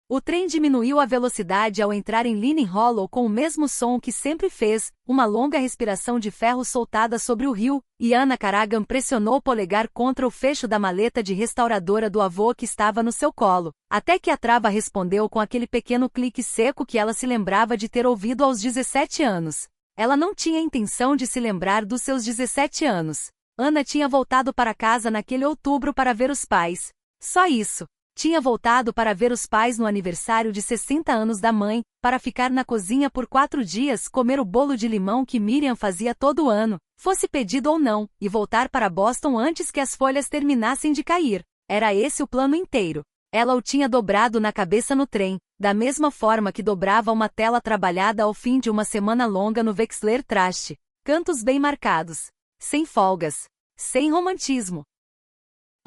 O trem diminuiu a velocidade ao entrar em Leaning Hollow com o mesmo som que sempre fez, uma longa respiração de ferro soltada sobre o rio, e Anna Karagan pressionou o polegar contra o fecho da maleta de restauradora do avô que estava no seu colo, até que a trava respondeu com aquele pequeno clique seco que ela se lembrava de ter ouvido aos 17 anos. Ela não tinha intenção de se lembrar dos seus 17 anos. Anna tinha voltado para casa naquele outubro para ver os pais. Só isso. Tinha voltado para ver os pais no aniversário de 60 anos da mãe, para ficar na cozinha por 4 dias, comer o bolo de limão que Miriam fazia todo ano, fosse pedido ou não, e voltar para Boston antes que as folhas terminassem de cair. Era esse o plano inteiro. Ela o tinha dobrado na cabeça no trem, da mesma forma que dobrava uma tela trabalhada ao fim de uma semana longa no Wexler Trash. Cantos bem marcados. Sem folgas. Sem romantismo.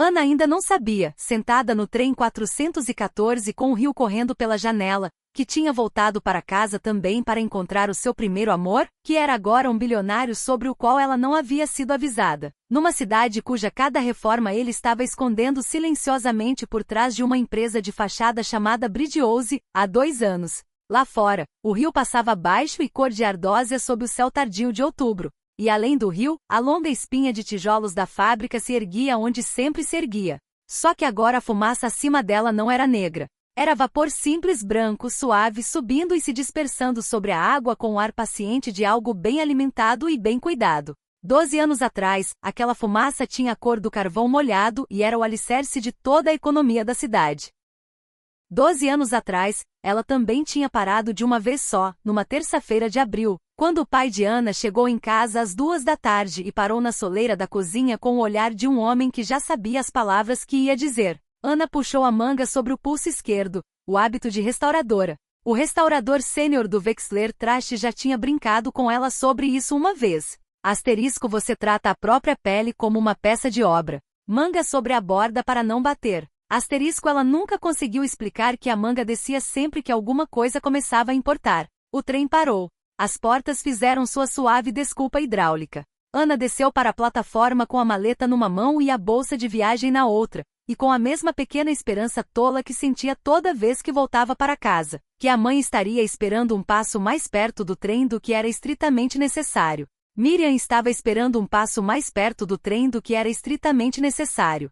Anna ainda não sabia, sentada no trem 414 com o rio correndo pela janela, que tinha voltado para casa também para encontrar o seu primeiro amor, que era agora um bilionário sobre o qual ela não havia sido avisada, numa cidade cuja cada reforma ele estava escondendo silenciosamente por trás de uma empresa de fachada chamada Bridgehouse, há 2 anos. Lá fora, o rio passava baixo e cor de ardósia sob o céu tardio de outubro. E além do rio, a longa espinha de tijolos da fábrica se erguia onde sempre se erguia. Só que agora a fumaça acima dela não era negra. Era vapor simples branco suave subindo e se dispersando sobre a água com o ar paciente de algo bem alimentado e bem cuidado. 12 anos atrás, aquela fumaça tinha a cor do carvão molhado e era o alicerce de toda a economia da cidade. 12 anos atrás, ela também tinha parado de uma vez só, numa terça-feira de abril, quando o pai de Anna chegou em casa às 2 da tarde e parou na soleira da cozinha com o olhar de um homem que já sabia as palavras que ia dizer. Anna puxou a manga sobre o pulso esquerdo, o hábito de restauradora. O restaurador sênior do Wexler Trash já tinha brincado com ela sobre isso uma vez. Asterisco, você trata a própria pele como uma peça de obra. Manga sobre a borda para não bater. Asterisco, ela nunca conseguiu explicar que a manga descia sempre que alguma coisa começava a importar. O trem parou. As portas fizeram sua suave desculpa hidráulica. Anna desceu para a plataforma com a maleta numa mão e a bolsa de viagem na outra, e com a mesma pequena esperança tola que sentia toda vez que voltava para casa, que a mãe estaria esperando um passo mais perto do trem do que era estritamente necessário. Miriam estava esperando um passo mais perto do trem do que era estritamente necessário.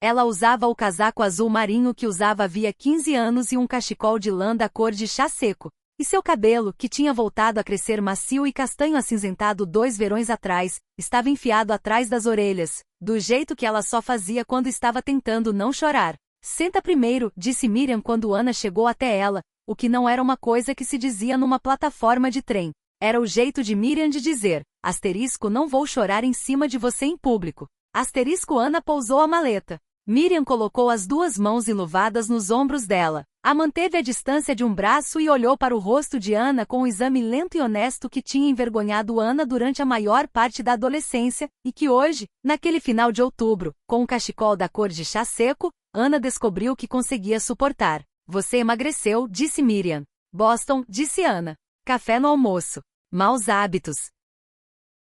Ela usava o casaco azul marinho que usava havia 15 anos e um cachecol de lã da cor de chá seco. E seu cabelo, que tinha voltado a crescer macio e castanho acinzentado 2 verões atrás, estava enfiado atrás das orelhas, do jeito que ela só fazia quando estava tentando não chorar. Senta primeiro, disse Miriam quando Anna chegou até ela, o que não era uma coisa que se dizia numa plataforma de trem. Era o jeito de Miriam de dizer, asterisco, não vou chorar em cima de você em público. Asterisco, Anna pousou a maleta. Miriam colocou as 2 mãos enluvadas nos ombros dela, a manteve à distância de um braço e olhou para o rosto de Anna com o exame lento e honesto que tinha envergonhado Anna durante a maior parte da adolescência, e que hoje, naquele final de outubro, com um cachecol da cor de chá seco, Anna descobriu que conseguia suportar. Você emagreceu, disse Miriam. Boston, disse Anna. Café no almoço. Maus hábitos.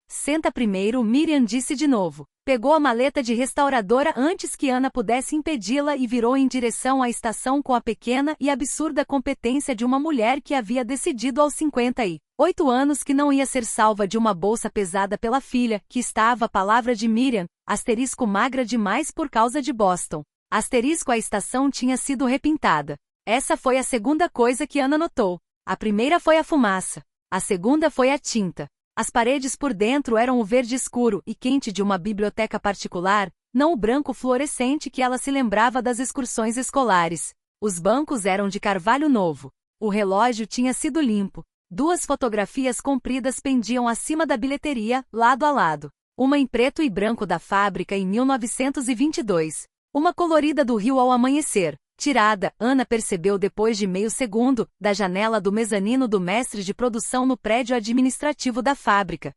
Senta primeiro, Miriam disse de novo. Pegou a maleta de restauradora antes que Anna pudesse impedi-la e virou em direção à estação com a pequena e absurda competência de uma mulher que havia decidido aos 58 anos que não ia ser salva de uma bolsa pesada pela filha, que estava, palavra de Miriam, asterisco, magra demais por causa de Boston. Asterisco, a estação tinha sido repintada. Essa foi a segunda coisa que Anna notou. A primeira foi a fumaça. A segunda foi a tinta. As paredes por dentro eram o verde escuro e quente de uma biblioteca particular, não o branco fluorescente que ela se lembrava das excursões escolares. Os bancos eram de carvalho novo. O relógio tinha sido limpo. 2 fotografias compridas pendiam acima da bilheteria, lado a lado. Uma em preto e branco da fábrica em 1922. Uma colorida do rio ao amanhecer. Tirada, Anna percebeu depois de meio segundo, da janela do mezanino do mestre de produção no prédio administrativo da fábrica.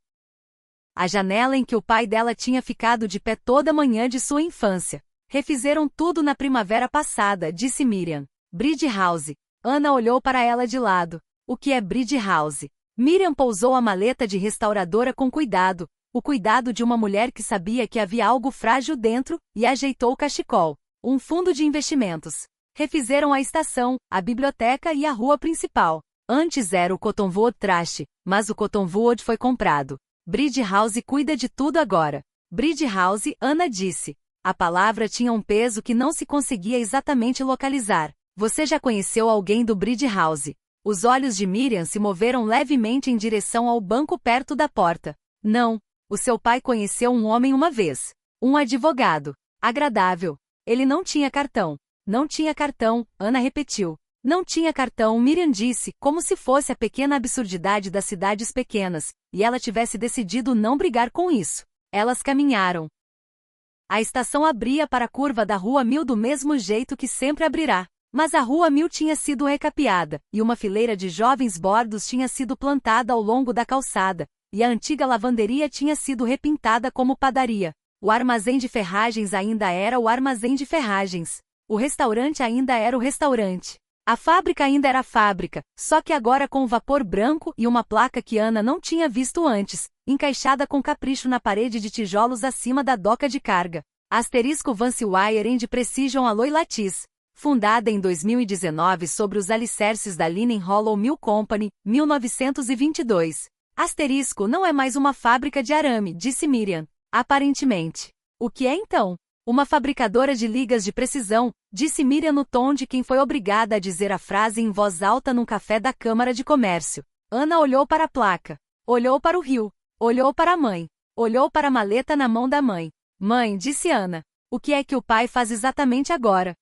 A janela em que o pai dela tinha ficado de pé toda a manhã de sua infância. Refizeram tudo na primavera passada, disse Miriam. Bridgehouse. Anna olhou para ela de lado. O que é Bridgehouse? Miriam pousou a maleta de restauradora com cuidado, o cuidado de uma mulher que sabia que havia algo frágil dentro, e ajeitou o cachecol. Um fundo de investimentos. Refizeram a estação, a biblioteca e a rua principal. Antes era o Cottonwood Trash, mas o Cottonwood foi comprado. Bridge House cuida de tudo agora. Bridge House, Ana disse. A palavra tinha um peso que não se conseguia exatamente localizar. Você já conheceu alguém do Bridge House? Os olhos de Miriam se moveram levemente em direção ao banco perto da porta. Não. O seu pai conheceu um homem uma vez. Um advogado. Agradável. Ele não tinha cartão. Não tinha cartão, Ana repetiu. Não tinha cartão, Miriam disse, como se fosse a pequena absurdidade das cidades pequenas, e ela tivesse decidido não brigar com isso. Elas caminharam. A estação abria para a curva da Rua 1000 do mesmo jeito que sempre abrirá. Mas a Rua 1000 tinha sido recapeada, e uma fileira de jovens bordos tinha sido plantada ao longo da calçada, e a antiga lavanderia tinha sido repintada como padaria. O armazém de ferragens ainda era o armazém de ferragens. O restaurante ainda era o restaurante. A fábrica ainda era a fábrica, só que agora com vapor branco e uma placa que Ana não tinha visto antes, encaixada com capricho na parede de tijolos acima da doca de carga. Asterisco Vance Wire and Precision Alloy Lattice. Fundada em 2019 sobre os alicerces da Linen Hollow Mill Company, 1922. Asterisco não é mais uma fábrica de arame, disse Miriam. Aparentemente. O que é então? Uma fabricadora de ligas de precisão, disse Miriam no tom de quem foi obrigada a dizer a frase em voz alta num café da Câmara de Comércio. Ana olhou para a placa. Olhou para o rio. Olhou para a mãe. Olhou para a maleta na mão da mãe. Mãe, disse Ana. O que é que o pai faz exatamente agora?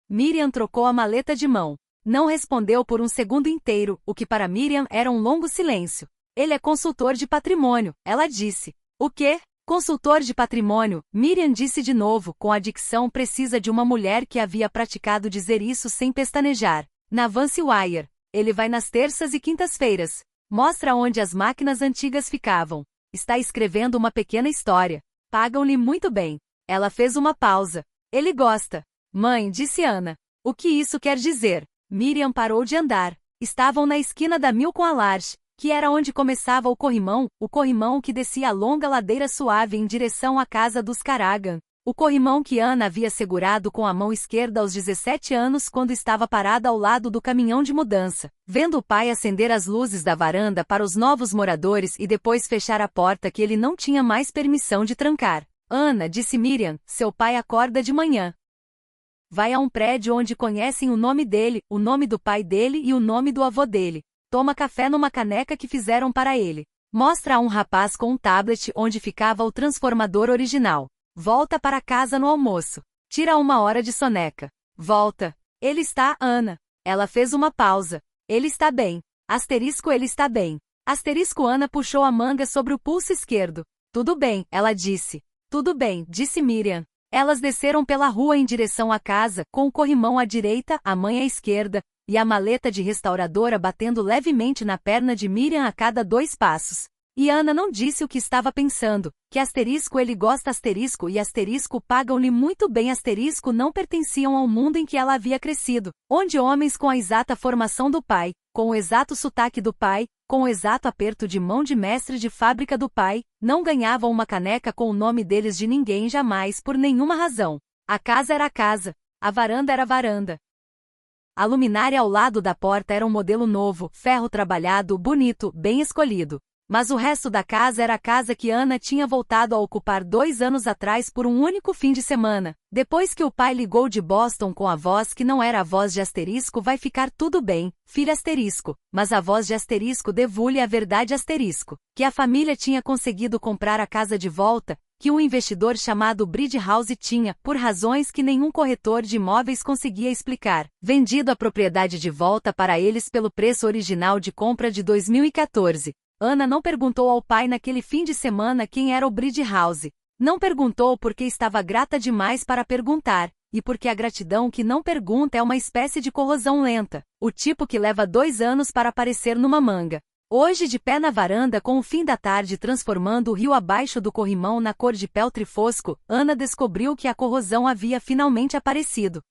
Miriam trocou a maleta de mão. Não respondeu por um segundo inteiro, o que para Miriam era um longo silêncio. Ele é consultor de patrimônio, ela disse. O quê? Consultor de patrimônio, Miriam disse de novo, com a dicção precisa de uma mulher que havia praticado dizer isso sem pestanejar. Na Vance Wire. Ele vai nas terças e quintas-feiras. Mostra onde as máquinas antigas ficavam. Está escrevendo uma pequena história. Pagam-lhe muito bem. Ela fez uma pausa. Ele gosta. Mãe, disse Ana. O que isso quer dizer? Miriam parou de andar. Estavam na esquina da Mill com a Large, que era onde começava o corrimão que descia a longa ladeira suave em direção à casa dos Caragan. O corrimão que Ana havia segurado com a mão esquerda aos 17 anos quando estava parada ao lado do caminhão de mudança, vendo o pai acender as luzes da varanda para os novos moradores e depois fechar a porta que ele não tinha mais permissão de trancar. Ana, disse Miriam, seu pai acorda de manhã. Vai a um prédio onde conhecem o nome dele, o nome do pai dele e o nome do avô dele. Toma café numa caneca que fizeram para ele. Mostra a um rapaz com um tablet onde ficava o transformador original. Volta para casa no almoço. Tira 1 hora de soneca. Volta. Ele está, Ana. Ela fez uma pausa. Ele está bem. Asterisco ele está bem. Asterisco Ana puxou a manga sobre o pulso esquerdo. Tudo bem, ela disse. Tudo bem, disse Miriam. Elas desceram pela rua em direção à casa, com o corrimão à direita, a mãe à esquerda, e a maleta de restauradora batendo levemente na perna de Miriam a cada 2 passos. E Ana não disse o que estava pensando, que asterisco ele gosta asterisco e asterisco pagam-lhe muito bem asterisco não pertenciam ao mundo em que ela havia crescido, onde homens com a exata formação do pai, com o exato sotaque do pai, com o exato aperto de mão de mestre de fábrica do pai, não ganhavam uma caneca com o nome deles de ninguém jamais por nenhuma razão. A casa era a casa, a varanda era a varanda. A luminária ao lado da porta era um modelo novo, ferro trabalhado, bonito, bem escolhido. Mas o resto da casa era a casa que Ana tinha voltado a ocupar 2 anos atrás por um único fim de semana. Depois que o pai ligou de Boston com a voz que não era a voz de asterisco vai ficar tudo bem, filha asterisco, mas a voz de asterisco devulha a verdade asterisco, que a família tinha conseguido comprar a casa de volta, que um investidor chamado Bridge House tinha, por razões que nenhum corretor de imóveis conseguia explicar, vendido a propriedade de volta para eles pelo preço original de compra de 2014. Ana não perguntou ao pai naquele fim de semana quem era o Bridge House. Não perguntou porque estava grata demais para perguntar, e porque a gratidão que não pergunta é uma espécie de corrosão lenta, o tipo que leva 2 anos para aparecer numa manga. Hoje de pé na varanda com o fim da tarde transformando o rio abaixo do corrimão na cor de peltre fosco, Ana descobriu que a corrosão havia finalmente aparecido.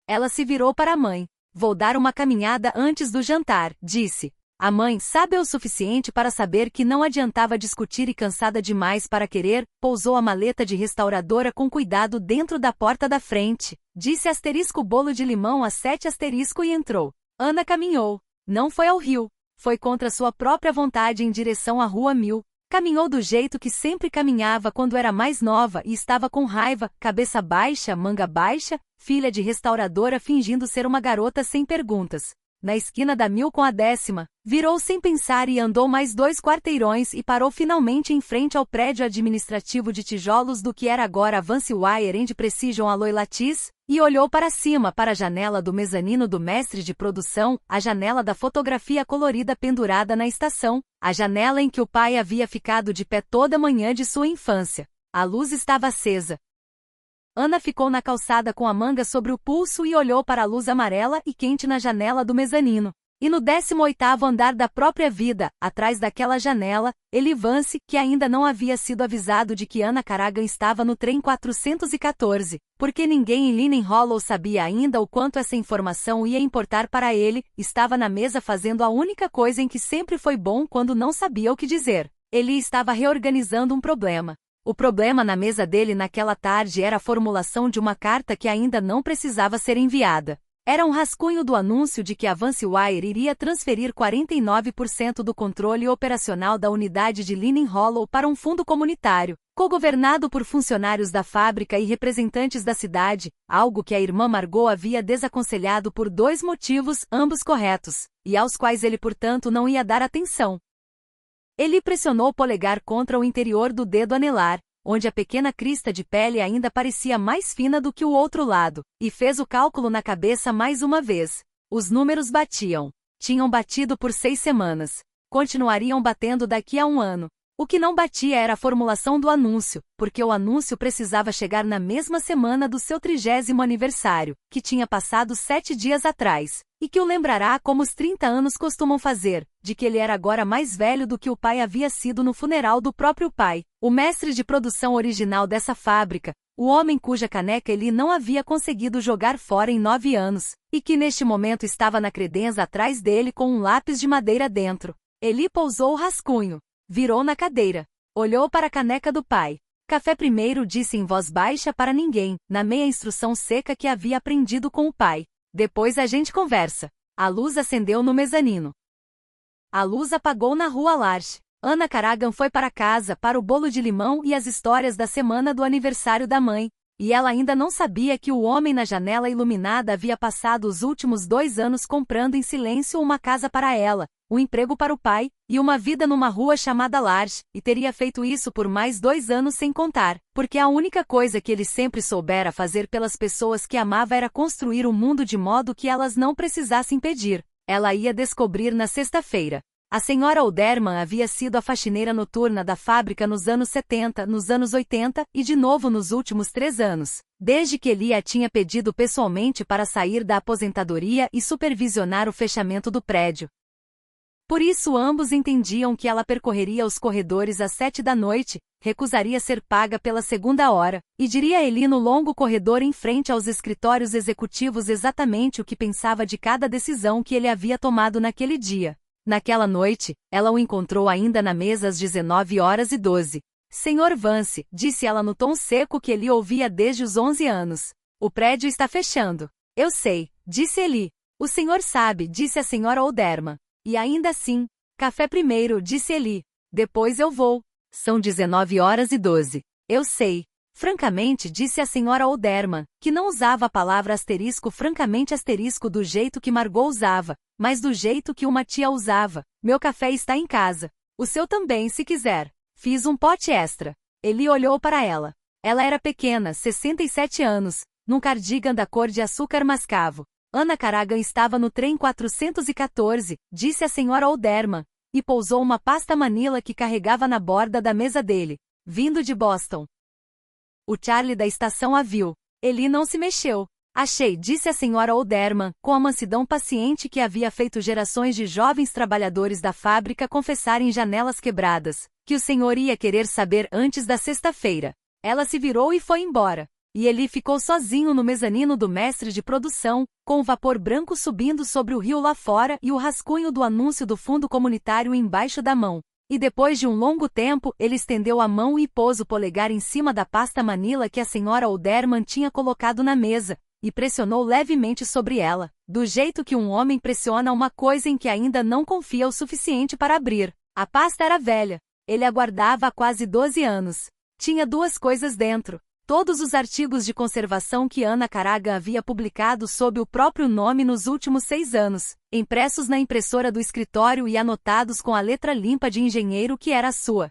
Ela se virou para a mãe. Vou dar uma caminhada antes do jantar, disse. A mãe sabe o suficiente para saber que não adiantava discutir e cansada demais para querer, pousou a maleta de restauradora com cuidado dentro da porta da frente. disse asterisco bolo de limão a 7 asterisco e entrou. Ana caminhou. Não foi ao rio. Foi contra sua própria vontade em direção à Rua 1000. Caminhou do jeito que sempre caminhava quando era mais nova e estava com raiva, cabeça baixa, manga baixa, filha de restauradora fingindo ser uma garota sem perguntas. Na esquina da 1000 com a 10ª, virou sem pensar e andou mais 2 quarteirões e parou finalmente em frente ao prédio administrativo de tijolos do que era agora a Vance Wire and Precision Alloy Lattice, e olhou para cima para a janela do mezanino do mestre de produção, a janela da fotografia colorida pendurada na estação, a janela em que o pai havia ficado de pé toda a manhã de sua infância. A luz estava acesa. Ana ficou na calçada com a manga sobre o pulso e olhou para a luz amarela e quente na janela do mezanino. E no 18º andar da própria vida, atrás daquela janela, Eli Vance, que ainda não havia sido avisado de que Ana Caragan estava no trem 414, porque ninguém em Linen Hollow sabia ainda o quanto essa informação ia importar para ele, estava na mesa fazendo a única coisa em que sempre foi bom quando não sabia o que dizer. Eli estava reorganizando um problema. O problema na mesa dele naquela tarde era a formulação de uma carta que ainda não precisava ser enviada. Era um rascunho do anúncio de que a Vance Wire iria transferir 49% do controle operacional da unidade de Linen Hollow para um fundo comunitário, cogovernado por funcionários da fábrica e representantes da cidade, algo que a irmã Margot havia desaconselhado por 2 motivos, ambos corretos, e aos quais ele portanto não ia dar atenção. Ele pressionou o polegar contra o interior do dedo anelar, onde a pequena crista de pele ainda parecia mais fina do que o outro lado, e fez o cálculo na cabeça mais uma vez. Os números batiam. Tinham batido por 6 semanas. Continuariam batendo daqui a 1 ano. O que não batia era a formulação do anúncio, porque o anúncio precisava chegar na mesma semana do seu 30º aniversário, que tinha passado 7 dias atrás, e que o lembrará como os 30 anos costumam fazer, de que ele era agora mais velho do que o pai havia sido no funeral do próprio pai, o mestre de produção original dessa fábrica, o homem cuja caneca ele não havia conseguido jogar fora em 9 anos, e que neste momento estava na credença atrás dele com um lápis de madeira dentro. Ele pousou o rascunho. Virou na cadeira. Olhou para a caneca do pai. Café primeiro, disse em voz baixa para ninguém, na meia instrução seca que havia aprendido com o pai. Depois a gente conversa. A luz acendeu no mezanino. A luz apagou na rua Larche. Ana Caragan foi para casa para o bolo de limão e as histórias da semana do aniversário da mãe. E ela ainda não sabia que o homem na janela iluminada havia passado os últimos 2 anos comprando em silêncio uma casa para ela, um emprego para o pai, e uma vida numa rua chamada Larche, e teria feito isso por mais 2 anos sem contar, porque a única coisa que ele sempre soubera fazer pelas pessoas que amava era construir um mundo de modo que elas não precisassem pedir. Ela ia descobrir na sexta-feira. A senhora Oderman havia sido a faxineira noturna da fábrica nos anos 70, nos anos 80 e de novo nos últimos 3 anos, desde que Eli a tinha pedido pessoalmente para sair da aposentadoria e supervisionar o fechamento do prédio. Por isso ambos entendiam que ela percorreria os corredores às 7 da noite, recusaria ser paga pela 2ª hora, e diria a Eli no longo corredor em frente aos escritórios executivos exatamente o que pensava de cada decisão que ele havia tomado naquele dia. Naquela noite, ela o encontrou ainda na mesa às 19h12. Senhor Vance, disse ela no tom seco que ele ouvia desde os 11 anos. O prédio está fechando. Eu sei, disse Eli. O senhor sabe, disse a senhora Oderman. E ainda assim, café primeiro, disse Eli. Depois eu vou. São 19h12. Eu sei. Francamente, disse a senhora Oderman, que não usava a palavra asterisco francamente asterisco do jeito que Margot usava, mas do jeito que uma tia usava. Meu café está em casa. O seu também, se quiser. Fiz um pote extra. Eli olhou para ela. Ela era pequena, 67 anos, num cardigan da cor de açúcar mascavo. Ana Caragan estava no trem 414, disse a senhora Oderman, e pousou uma pasta manila que carregava na borda da mesa dele, vindo de Boston. O Charlie da estação a viu. Eli não se mexeu. Achei, disse a senhora Oderman, com a mansidão paciente que havia feito gerações de jovens trabalhadores da fábrica confessarem janelas quebradas, que o senhor ia querer saber antes da sexta-feira. Ela se virou e foi embora. E Eli ficou sozinho no mezanino do mestre de produção, com o vapor branco subindo sobre o rio lá fora e o rascunho do anúncio do fundo comunitário embaixo da mão. E depois de um longo tempo, ele estendeu a mão e pôs o polegar em cima da pasta manila que a senhora Oderman tinha colocado na mesa, e pressionou levemente sobre ela, do jeito que um homem pressiona uma coisa em que ainda não confia o suficiente para abrir. A pasta era velha. Ele aguardava há quase 12 anos. Tinha duas coisas dentro. Todos os artigos de conservação que Anna Caragan havia publicado sob o próprio nome nos últimos 6 anos, impressos na impressora do escritório e anotados com a letra limpa de engenheiro que era a sua.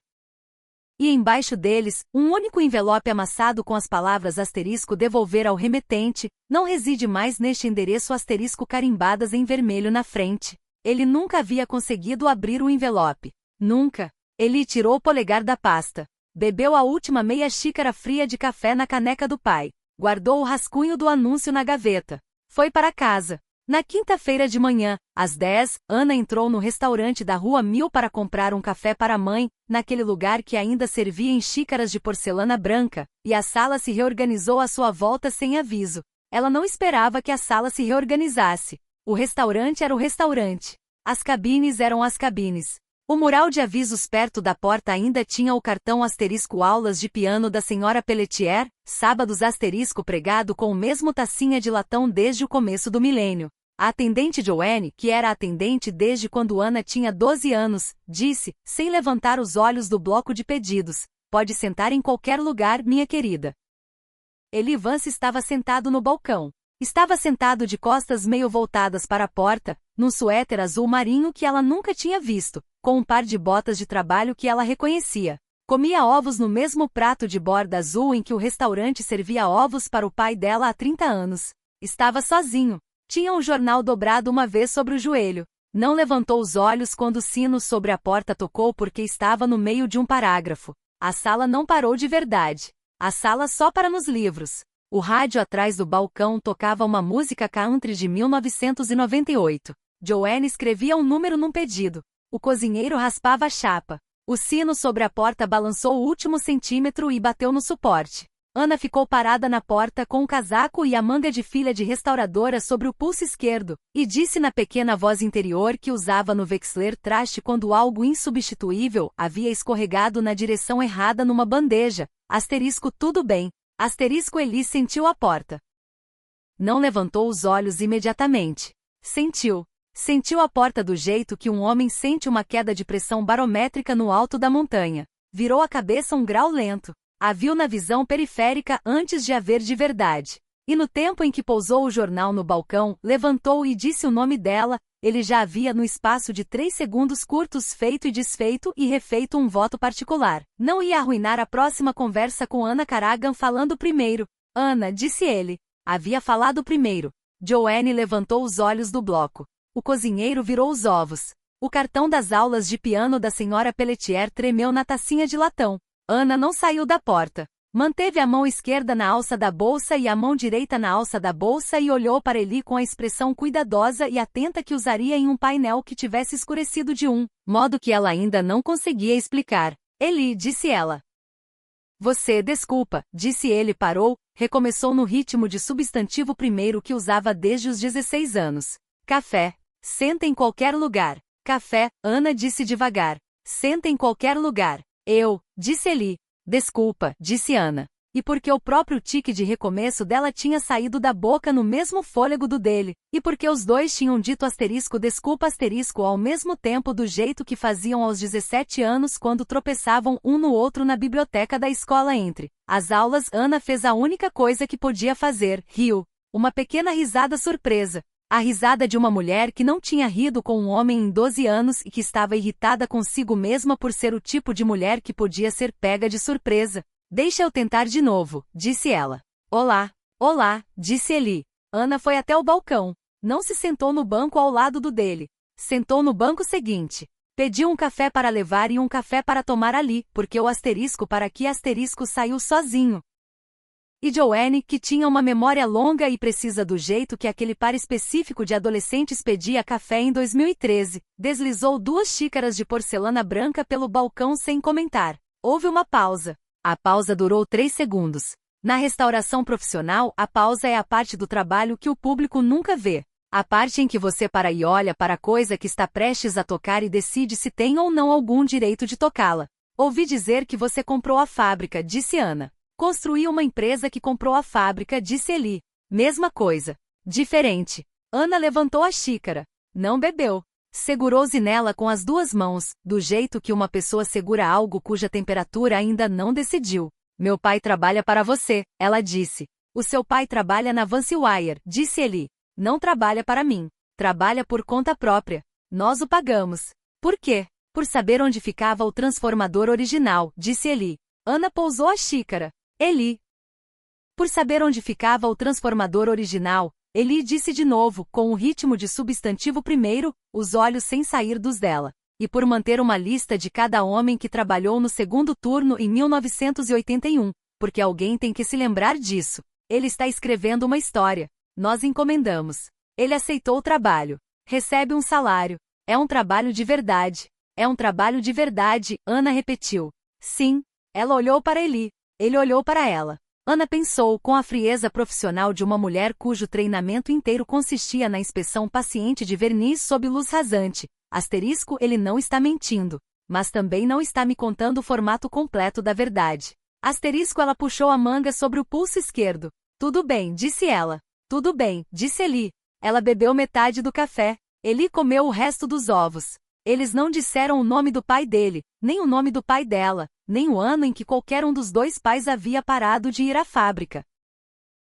E embaixo deles, um único envelope amassado com as palavras asterisco devolver ao remetente, não reside mais neste endereço asterisco carimbadas em vermelho na frente. Ele nunca havia conseguido abrir o envelope. Nunca. Ele tirou o polegar da pasta. Bebeu a última meia xícara fria de café na caneca do pai. Guardou o rascunho do anúncio na gaveta. Foi para casa. Na quinta-feira de manhã, às 10, Anna entrou no restaurante da Rua 1000 para comprar um café para a mãe, naquele lugar que ainda servia em xícaras de porcelana branca, e a sala se reorganizou à sua volta sem aviso. Ela não esperava que a sala se reorganizasse. O restaurante era o restaurante. As cabines eram as cabines. O mural de avisos perto da porta ainda tinha o cartão asterisco aulas de piano da senhora Pelletier, sábados asterisco pregado com o mesmo tacinha de latão desde o começo do milênio. A atendente Joanne, que era atendente desde quando Anna tinha 12 anos, disse, sem levantar os olhos do bloco de pedidos, pode sentar em qualquer lugar, minha querida. Eli Vance estava sentado no balcão. Estava sentado de costas meio voltadas para a porta, num suéter azul marinho que ela nunca tinha visto, com um par de botas de trabalho que ela reconhecia. Comia ovos no mesmo prato de borda azul em que o restaurante servia ovos para o pai dela há 30 anos. Estava sozinho. Tinha um jornal dobrado uma vez sobre o joelho. Não levantou os olhos quando o sino sobre a porta tocou porque estava no meio de um parágrafo. A sala não parou de verdade. A sala só para nos livros. O rádio atrás do balcão tocava uma música country de 1998. Joanne escrevia um número num pedido. O cozinheiro raspava a chapa. O sino sobre a porta balançou o último centímetro e bateu no suporte. Anna ficou parada na porta com o casaco e a manga de filha de restauradora sobre o pulso esquerdo, e disse na pequena voz interior que usava no Wechsler traste quando algo insubstituível havia escorregado na direção errada numa bandeja. Asterisco tudo bem. Asterisco Eli sentiu a porta. Não levantou os olhos imediatamente. Sentiu. Sentiu a porta do jeito que um homem sente uma queda de pressão barométrica no alto da montanha. Virou a cabeça um grau lento. A viu na visão periférica antes de a ver de verdade. E no tempo em que pousou o jornal no balcão, levantou e disse o nome dela, ele já havia no espaço de 3 segundos curtos feito e desfeito e refeito um voto particular. Não ia arruinar a próxima conversa com Anna Caragan falando primeiro. Anna, disse ele. Havia falado primeiro. Joanne levantou os olhos do bloco. O cozinheiro virou os ovos. O cartão das aulas de piano da senhora Pelletier tremeu na tacinha de latão. Anna não saiu da porta. Manteve a mão esquerda na alça da bolsa e a mão direita na alça da bolsa e olhou para Eli com a expressão cuidadosa e atenta que usaria em um painel que tivesse escurecido de um modo que ela ainda não conseguia explicar. Eli, disse ela. Você, desculpa, disse ele, parou, recomeçou no ritmo de substantivo primeiro que usava desde os 16 anos. Café. Senta em qualquer lugar. Café, Anna disse devagar. Senta em qualquer lugar. Disse Eli. Desculpa, disse Anna. E porque o próprio tique de recomeço dela tinha saído da boca no mesmo fôlego do dele, e porque os dois tinham dito asterisco desculpa asterisco ao mesmo tempo do jeito que faziam aos 17 anos quando tropeçavam um no outro na biblioteca da escola entre as aulas, Anna fez a única coisa que podia fazer, riu. Uma pequena risada surpresa. A risada de uma mulher que não tinha rido com um homem em 12 anos e que estava irritada consigo mesma por ser o tipo de mulher que podia ser pega de surpresa. Deixa eu tentar de novo, disse ela. Olá, disse Eli. Anna foi até o balcão. Não se sentou no banco ao lado do dele. Sentou no banco seguinte. Pediu um café para levar e um café para tomar ali, porque o asterisco para aqui asterisco saiu sozinho. E Joanne, que tinha uma memória longa e precisa do jeito que aquele par específico de adolescentes pedia café em 2013, deslizou 2 xícaras de porcelana branca pelo balcão sem comentar. Houve uma pausa. A pausa durou 3 segundos. Na restauração profissional, a pausa é a parte do trabalho que o público nunca vê. A parte em que você para e olha para a coisa que está prestes a tocar e decide se tem ou não algum direito de tocá-la. Ouvi dizer que você comprou a fábrica, disse Anna. Construí uma empresa que comprou a fábrica, disse Eli. Mesma coisa. Diferente. Ana levantou a xícara. Não bebeu. Segurou-se nela com as duas mãos, do jeito que uma pessoa segura algo cuja temperatura ainda não decidiu. Meu pai trabalha para você, ela disse. O seu pai trabalha na Vanswire, disse ele. Não trabalha para mim. Trabalha por conta própria. Nós o pagamos. Por quê? Por saber onde ficava o transformador original, disse Eli. Ana pousou a xícara. Eli. Por saber onde ficava o transformador original, Eli disse de novo, com o ritmo de substantivo primeiro, os olhos sem sair dos dela. E por manter uma lista de cada homem que trabalhou no segundo turno em 1981, porque alguém tem que se lembrar disso. Ele está escrevendo uma história. Nós encomendamos. Ele aceitou o trabalho. Recebe um salário. É um trabalho de verdade. É um trabalho de verdade, Ana repetiu. Sim. Ela olhou para Eli. Ele olhou para ela. Ana pensou com a frieza profissional de uma mulher cujo treinamento inteiro consistia na inspeção paciente de verniz sob luz rasante. Asterisco, ele não está mentindo. Mas também não está me contando o formato completo da verdade. Asterisco, ela puxou a manga sobre o pulso esquerdo. Tudo bem, disse ela. Tudo bem, disse Eli. Ela bebeu metade do café. Eli comeu o resto dos ovos. Eles não disseram o nome do pai dele, nem o nome do pai dela, nem o ano em que qualquer um dos dois pais havia parado de ir à fábrica.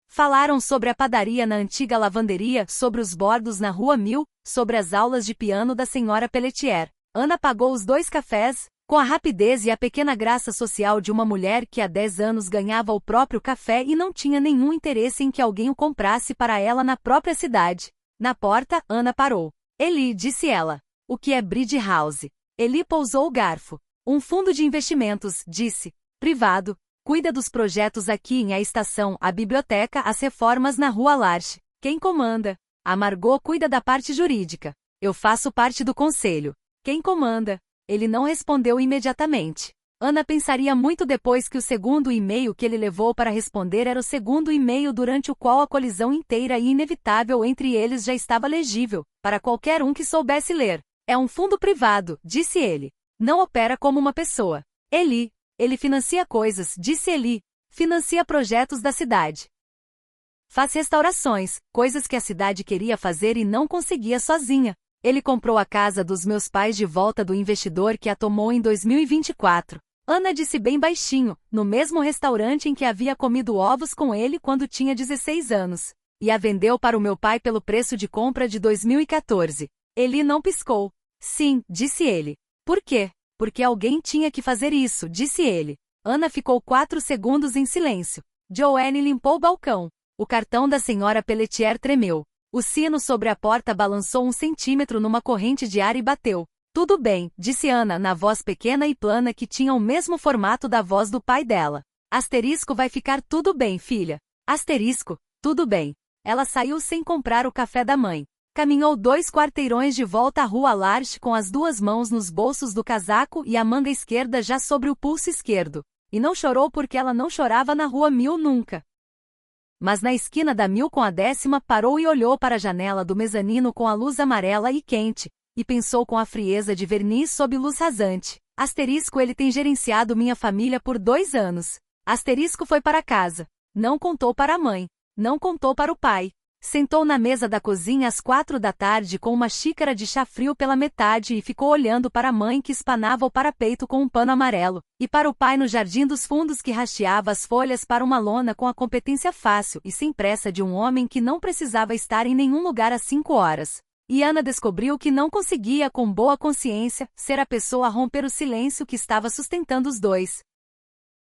Falaram sobre a padaria na antiga lavanderia, sobre os bordos na Rua Mil, sobre as aulas de piano da senhora Pelletier. Ana pagou os 2 cafés, com a rapidez e a pequena graça social de uma mulher que há 10 anos ganhava o próprio café e não tinha nenhum interesse em que alguém o comprasse para ela na própria cidade. Na porta, Ana parou. Eli, disse ela. O que é Bridge House? Eli pousou o garfo. Um fundo de investimentos, disse. Privado. Cuida dos projetos aqui em a estação, a biblioteca, as reformas na Rua Larche. Quem comanda? A Margot cuida da parte jurídica. Eu faço parte do conselho. Quem comanda? Ele não respondeu imediatamente. Ana pensaria muito depois que o segundo e-mail que ele levou para responder era o segundo e-mail durante o qual a colisão inteira e inevitável entre eles já estava legível, para qualquer um que soubesse ler. É um fundo privado, disse ele. Não opera como uma pessoa. Ele financia coisas, disse Eli. Financia projetos da cidade. Faz restaurações, coisas que a cidade queria fazer e não conseguia sozinha. Ele comprou a casa dos meus pais de volta do investidor que a tomou em 2024. Ana disse bem baixinho, no mesmo restaurante em que havia comido ovos com ele quando tinha 16 anos. E a vendeu para o meu pai pelo preço de compra de 2014. Eli não piscou. Sim, disse ele. Por quê? Porque alguém tinha que fazer isso, disse ele. Ana ficou 4 segundos em silêncio. Joanne limpou o balcão. O cartão da senhora Pelletier tremeu. O sino sobre a porta balançou 1 centímetro numa corrente de ar e bateu. Tudo bem, disse Ana na voz pequena e plana que tinha o mesmo formato da voz do pai dela. Asterisco, vai ficar tudo bem, filha. Asterisco, tudo bem. Ela saiu sem comprar o café da mãe. Caminhou 2 quarteirões de volta à Rua Larche com as 2 mãos nos bolsos do casaco e a manga esquerda já sobre o pulso esquerdo. E não chorou porque ela não chorava na Rua Mil nunca. Mas na esquina da Mil com a 10ª parou e olhou para a janela do mezanino com a luz amarela e quente, e pensou com a frieza de verniz sob luz rasante. Asterisco, ele tem gerenciado minha família por 2 anos. Asterisco, foi para casa. Não contou para a mãe. Não contou para o pai. Sentou na mesa da cozinha às 4 da tarde com uma xícara de chá frio pela metade e ficou olhando para a mãe que espanava o parapeito com um pano amarelo, e para o pai no jardim dos fundos que hasteava as folhas para uma lona com a competência fácil e sem pressa de um homem que não precisava estar em nenhum lugar às 5 horas. E Ana descobriu que não conseguia, com boa consciência, ser a pessoa a romper o silêncio que estava sustentando os dois.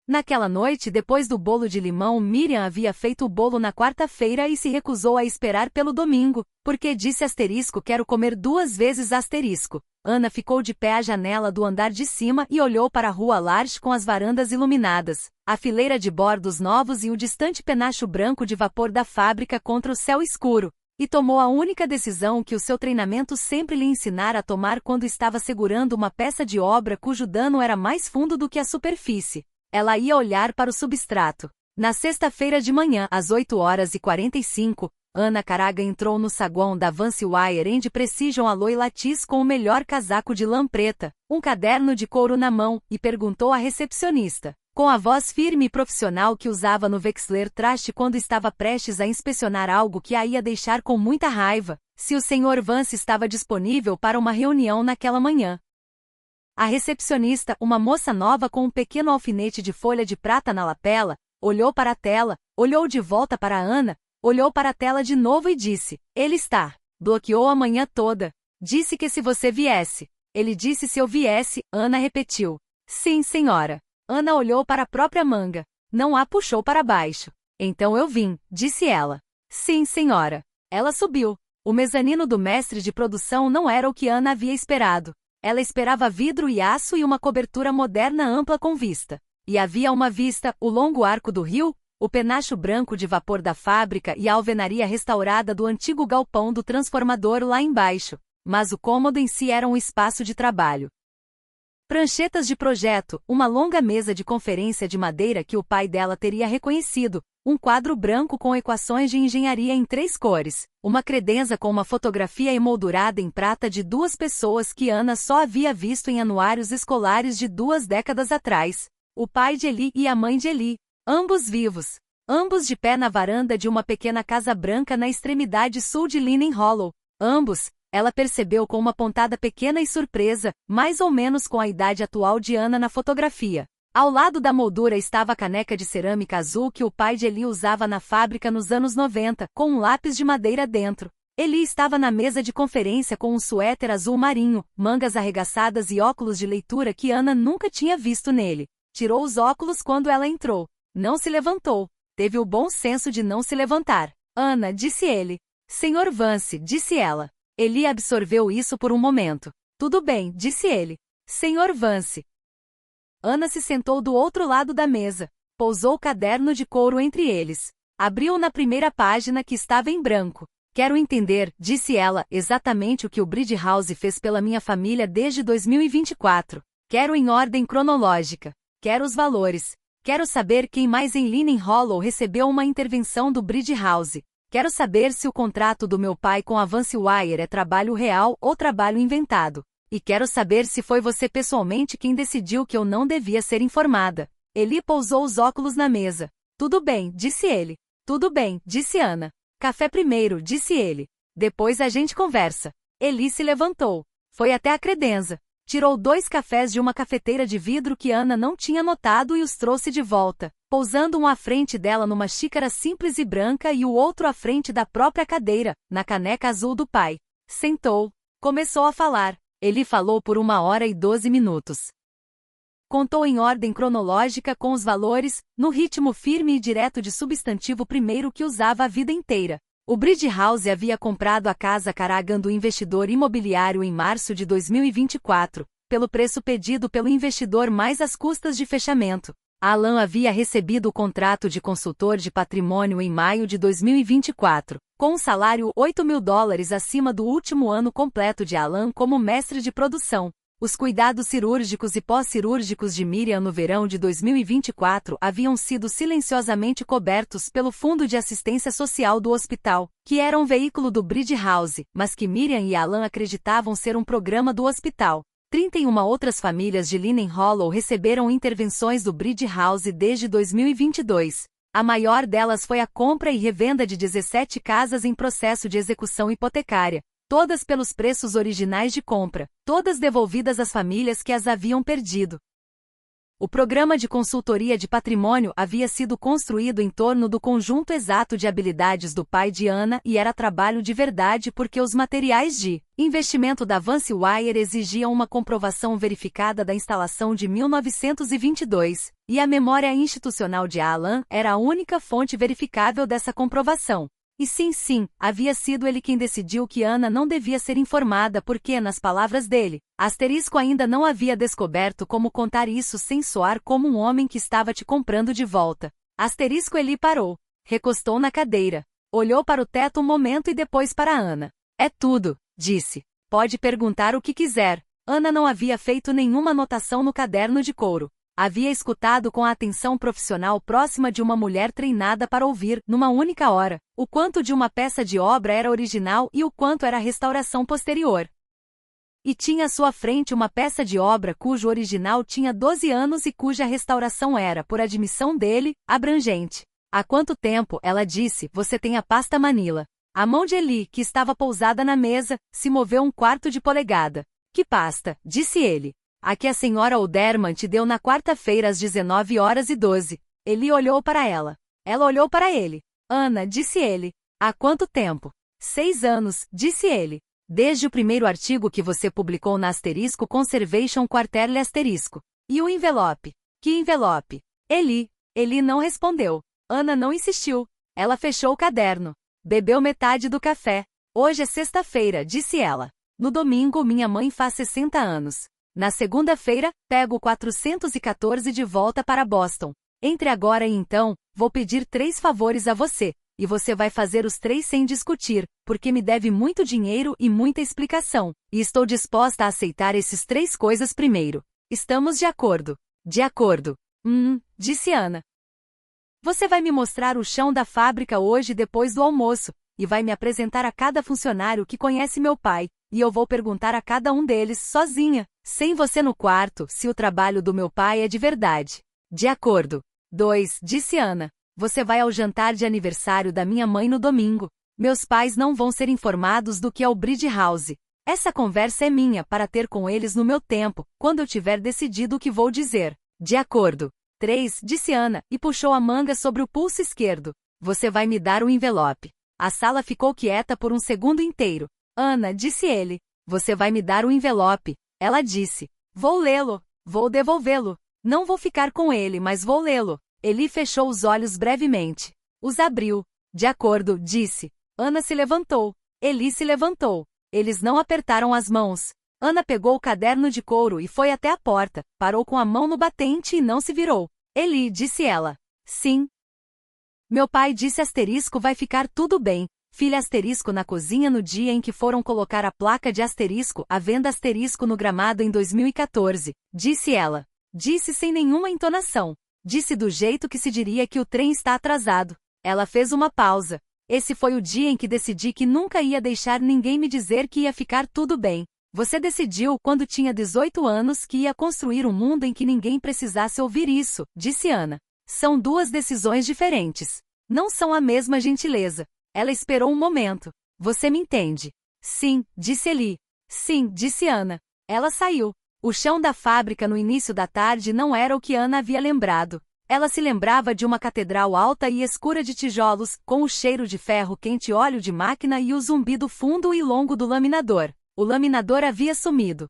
Naquela noite, depois do bolo de limão, Miriam havia feito o bolo na quarta-feira e se recusou a esperar pelo domingo, porque disse asterisco, quero comer 2 vezes asterisco. Ana ficou de pé à janela do andar de cima e olhou para a Rua Larche com as varandas iluminadas, a fileira de bordos novos e o distante penacho branco de vapor da fábrica contra o céu escuro, e tomou a única decisão que o seu treinamento sempre lhe ensinara a tomar quando estava segurando uma peça de obra cujo dano era mais fundo do que a superfície. Ela ia olhar para o substrato. Na sexta-feira de manhã, às 8h45, Ana Caraga entrou no saguão da Vanswire and Precision Alloy Lattice com o melhor casaco de lã preta, um caderno de couro na mão, e perguntou à recepcionista: Com a voz firme e profissional que usava no Wechsler Traste quando estava prestes a inspecionar algo que a ia deixar com muita raiva, se o Sr. Vance estava disponível para uma reunião naquela manhã. A recepcionista, uma moça nova com um pequeno alfinete de folha de prata na lapela, olhou para a tela, olhou de volta para Ana, olhou para a tela de novo e disse: "Ele está." Bloqueou a manhã toda. Disse que se você viesse. Ele disse se eu viesse, Ana repetiu. Sim, senhora. Ana olhou para a própria manga. Não a puxou para baixo. Então eu vim, disse ela. Sim, senhora. Ela subiu. O mezanino do mestre de produção não era o que Ana havia esperado. Ela esperava vidro e aço e uma cobertura moderna ampla com vista. E havia uma vista, o longo arco do rio, o penacho branco de vapor da fábrica e a alvenaria restaurada do antigo galpão do transformador lá embaixo. Mas o cômodo em si era um espaço de trabalho. Pranchetas de projeto, uma longa mesa de conferência de madeira que o pai dela teria reconhecido, um quadro branco com equações de engenharia em 3 cores, uma credença com uma fotografia emoldurada em prata de 2 pessoas que Ana só havia visto em anuários escolares de 2 décadas atrás, o pai de Eli e a mãe de Eli, ambos vivos, ambos de pé na varanda de uma pequena casa branca na extremidade sul de Linen Hollow, ambos. Ela percebeu com uma pontada pequena e surpresa, mais ou menos com a idade atual de Ana na fotografia. Ao lado da moldura estava a caneca de cerâmica azul que o pai de Eli usava na fábrica nos anos 90, com um lápis de madeira dentro. Eli estava na mesa de conferência com um suéter azul marinho, mangas arregaçadas e óculos de leitura que Ana nunca tinha visto nele. Tirou os óculos quando ela entrou. Não se levantou. Teve o bom senso de não se levantar. Ana, disse ele. Senhor Vance, disse ela. Eli absorveu isso por um momento. Tudo bem, disse ele. Senhor Vance. Ana se sentou do outro lado da mesa. Pousou o caderno de couro entre eles. Abriu na primeira página que estava em branco. Quero entender, disse ela, exatamente o que o Bridge House fez pela minha família desde 2024. Quero em ordem cronológica. Quero os valores. Quero saber quem mais em Linen Hollow recebeu uma intervenção do Bridge House. Quero saber se o contrato do meu pai com a Vance Wire é trabalho real ou trabalho inventado. E quero saber se foi você pessoalmente quem decidiu que eu não devia ser informada. Eli pousou os óculos na mesa. Tudo bem, disse ele. Tudo bem, disse Ana. Café primeiro, disse ele. Depois a gente conversa. Eli se levantou. Foi até a credenza. Tirou 2 cafés de uma cafeteira de vidro que Ana não tinha notado e os trouxe de volta, pousando um à frente dela numa xícara simples e branca e o outro à frente da própria cadeira, na caneca azul do pai. Sentou. Começou a falar. Ele falou por 1h12 minutos. Contou em ordem cronológica com os valores, no ritmo firme e direto de substantivo primeiro que usava a vida inteira. O Bridge House havia comprado a casa Caragan do investidor imobiliário em março de 2024, pelo preço pedido pelo investidor mais as custas de fechamento. Alan havia recebido o contrato de consultor de patrimônio em maio de 2024, com um salário $8.000 acima do último ano completo de Alan como mestre de produção. Os cuidados cirúrgicos e pós-cirúrgicos de Miriam no verão de 2024 haviam sido silenciosamente cobertos pelo Fundo de Assistência Social do hospital, que era um veículo do Bridge House, mas que Miriam e Alan acreditavam ser um programa do hospital. 31 outras famílias de Linen Hollow receberam intervenções do Bridge House desde 2022. A maior delas foi a compra e revenda de 17 casas em processo de execução hipotecária. Todas pelos preços originais de compra, todas devolvidas às famílias que as haviam perdido. O programa de consultoria de patrimônio havia sido construído em torno do conjunto exato de habilidades do pai de Ana e era trabalho de verdade porque os materiais de investimento da Vance Wire exigiam uma comprovação verificada da instalação de 1922, e a memória institucional de Alan era a única fonte verificável dessa comprovação. E sim, havia sido ele quem decidiu que Ana não devia ser informada porque, nas palavras dele, asterisco ainda não havia descoberto como contar isso sem soar como um homem que estava te comprando de volta. Asterisco Eli parou, recostou na cadeira, olhou para o teto um momento e depois para Ana. É tudo, disse. Pode perguntar o que quiser. Ana não havia feito nenhuma anotação no caderno de couro. Havia escutado com a atenção profissional próxima de uma mulher treinada para ouvir, numa única hora, o quanto de uma peça de obra era original e o quanto era restauração posterior. E tinha à sua frente uma peça de obra cujo original tinha 12 anos e cuja restauração era, por admissão dele, abrangente. Há quanto tempo, ela disse, você tem a pasta Manila? A mão de Eli, que estava pousada na mesa, se moveu 1/4 de polegada. Que pasta? Disse ele. A que a senhora Oderman te deu na quarta-feira às 19h12. Eli olhou para ela. Ela olhou para ele. Ana, disse ele. Há quanto tempo? 6 anos, disse ele. Desde o primeiro artigo que você publicou na Asterisco Conservation Quarterly Asterisco. E o envelope? Que envelope? Eli não respondeu. Ana não insistiu. Ela fechou o caderno. Bebeu metade do café. Hoje é sexta-feira, disse ela. No domingo minha mãe faz 60 anos. Na segunda-feira, pego o 414 de volta para Boston. Entre agora e então, vou pedir 3 favores a você, e você vai fazer os 3 sem discutir, porque me deve muito dinheiro e muita explicação, e estou disposta a aceitar esses 3 coisas primeiro. Estamos de acordo? De acordo. Disse Ana. Você vai me mostrar o chão da fábrica hoje depois do almoço, e vai me apresentar a cada funcionário que conhece meu pai, e eu vou perguntar a cada um deles, sozinha, sem você no quarto, se o trabalho do meu pai é de verdade. De acordo. 2, disse Ana. Você vai ao jantar de aniversário da minha mãe no domingo. Meus pais não vão ser informados do que é o Bridge House. Essa conversa é minha para ter com eles no meu tempo, quando eu tiver decidido o que vou dizer. De acordo. 3, disse Ana, e puxou a manga sobre o pulso esquerdo. Você vai me dar o envelope. A sala ficou quieta por um segundo inteiro. Ana, disse ele. Você vai me dar o envelope. Ela disse. Vou lê-lo. Vou devolvê-lo. Não vou ficar com ele, mas vou lê-lo. Eli fechou os olhos brevemente. Os abriu. De acordo, disse. Ana se levantou. Eli se levantou. Eles não apertaram as mãos. Ana pegou o caderno de couro e foi até a porta, parou com a mão no batente e não se virou. Eli, disse ela. Sim. Meu pai disse asterisco vai ficar tudo bem. Filha asterisco na cozinha no dia em que foram colocar a placa de asterisco à venda asterisco no gramado em 2014. Disse ela. Disse sem nenhuma entonação. Disse do jeito que se diria que o trem está atrasado. Ela fez uma pausa. Esse foi o dia em que decidi que nunca ia deixar ninguém me dizer que ia ficar tudo bem. Você decidiu, quando tinha 18 anos, que ia construir um mundo em que ninguém precisasse ouvir isso, disse Ana. São 2 decisões diferentes. Não são a mesma gentileza. Ela esperou um momento. Você me entende? Sim, disse Eli. Sim, disse Ana. Ela saiu. O chão da fábrica no início da tarde não era o que Ana havia lembrado. Ela se lembrava de uma catedral alta e escura de tijolos, com o cheiro de ferro quente e óleo de máquina e o zumbido fundo e longo do laminador. O laminador havia sumido.